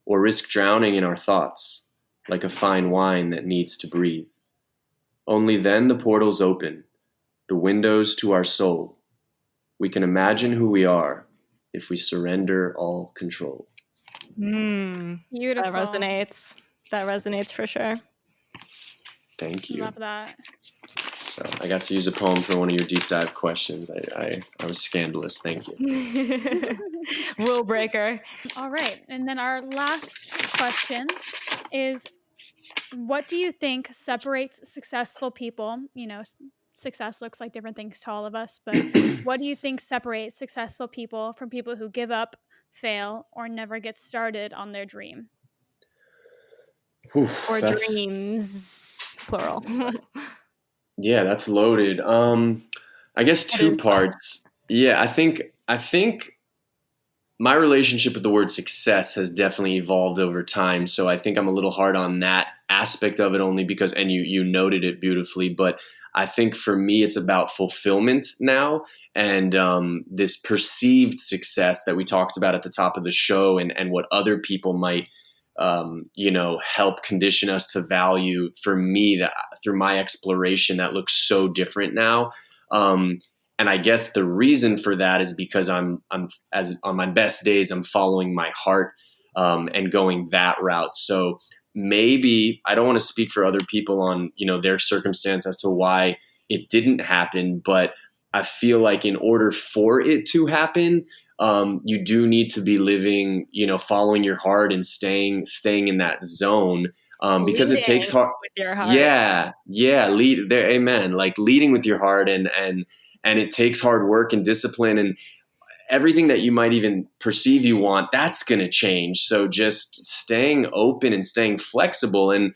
or risk drowning in our thoughts, like a fine wine that needs to breathe. Only then the portals open, the windows to our soul. We can imagine who we are if we surrender all control. Beautiful. That resonates for sure. Thank you. Love that. So I got to use a poem for one of your deep dive questions. I was scandalous. Thank you. Rule breaker. All right. And then our last question is, what do you think separates successful people? You know, success looks like different things to all of us, but what do you think separates successful people from people who give up, fail, or never get started on their dream? Whew, Or that's dreams, plural. yeah, that's loaded. I guess It two is fun. parts. Yeah, I think my relationship with the word success has definitely evolved over time. So I think I'm a little hard on that aspect of it, only because, and you noted it beautifully, but I think for me it's about fulfillment now, and this perceived success that we talked about at the top of the show, and what other people might help condition us to value. For me, that through my exploration, that looks so different now. And I guess the reason for that is because I'm as on my best days, I'm following my heart and going that route. So maybe I don't want to speak for other people on, their circumstance as to why it didn't happen, but I feel like in order for it to happen, you do need to be living, following your heart and staying in that zone, because it takes Leading hard. with your heart. Yeah, lead there. Amen. Like leading with your heart, and it takes hard work and discipline, and everything that you might even perceive you want, that's going to change. So just staying open and staying flexible. And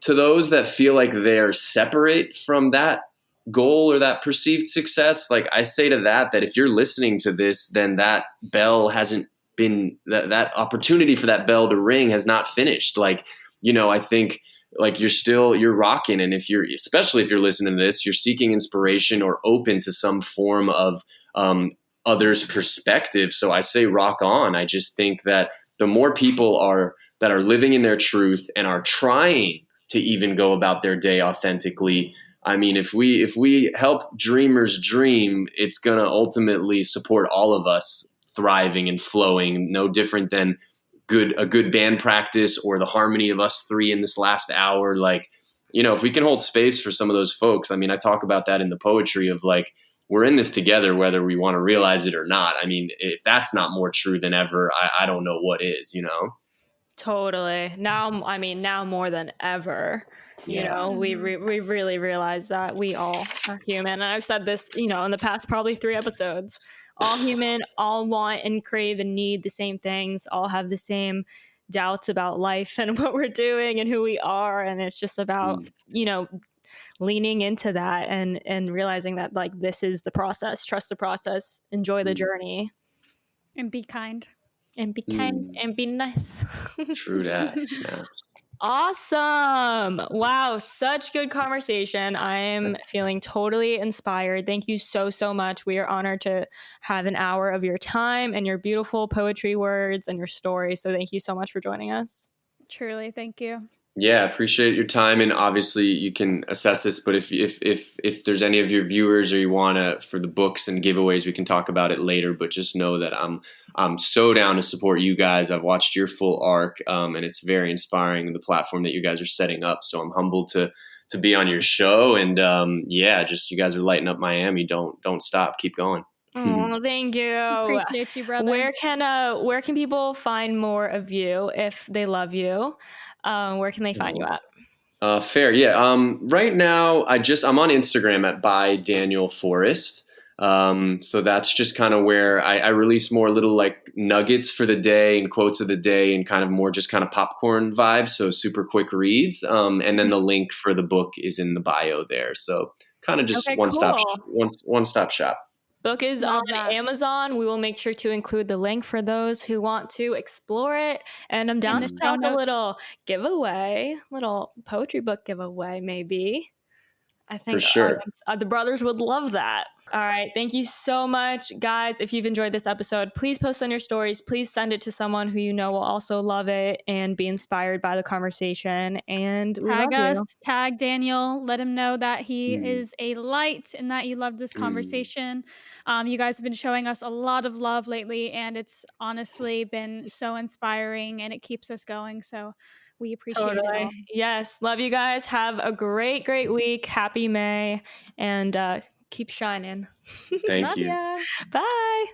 to those that feel like they're separate from that goal or that perceived success, like I say to that if you're listening to this, then that bell hasn't been, that opportunity for that bell to ring has not finished. Like, I think like you're rocking. And especially if you're listening to this, you're seeking inspiration or open to some form of others' perspective. So I say rock on. I just think that the more people that are living in their truth and are trying to even go about their day authentically, I mean, if we help dreamers dream, it's going to ultimately support all of us thriving and flowing, no different than a good band practice or the harmony of us three in this last hour. Like, if we can hold space for some of those folks, I mean, I talk about that in the poetry of like, we're in this together, whether we want to realize it or not. I mean, if that's not more true than ever, I don't know what is, Totally. Now more than ever, Yeah. we really realize that we all are human. And I've said this, in the past probably 3 episodes. All human, all want and crave and need the same things, all have the same doubts about life and what we're doing and who we are. And it's just about, leaning into that and realizing that like this is the process. Trust the process, enjoy the journey. And be kind. And be kind and be nice. True that. Snaps. Awesome. Wow. Such good conversation. I am feeling totally inspired. Thank you so, so much. We are honored to have an hour of your time and your beautiful poetry words and your story. So thank you so much for joining us. Truly. Thank you. Yeah, appreciate your time, and obviously you can assess this. But if there's any of your viewers or you wanna for the books and giveaways, we can talk about it later. But just know that I'm so down to support you guys. I've watched your full arc, and it's very inspiring the platform that you guys are setting up. So I'm humbled to be on your show, and just you guys are lighting up Miami. Don't stop, keep going. Oh, thank you. Appreciate you, brother. Where can people find more of you if they love you? Where can they find you at? Fair, yeah. Right now, I'm on Instagram at by Daniel Forrest. So that's just kind of where I release more little like nuggets for the day and quotes of the day and kind of more just kind of popcorn vibes. So super quick reads. And then the link for the book is in the bio there. So kind of just one stop shop. Book is on Amazon. We will make sure to include the link for those who want to explore it. And I'm down to talk a little giveaway, little poetry book giveaway, maybe. I think for sure. The brothers would love that. All right. Thank you so much, guys. If you've enjoyed this episode, please post on your stories. Please send it to someone who you know will also love it and be inspired by the conversation. And we tag love us, you. tag Daniel, let him know that he is a light and that you love this conversation. You guys have been showing us a lot of love lately, and it's honestly been so inspiring and it keeps us going. So we appreciate it all. Yes. Love you guys. Have a great, great week. Happy May, and keep shining. Thank Love you. ya. Bye.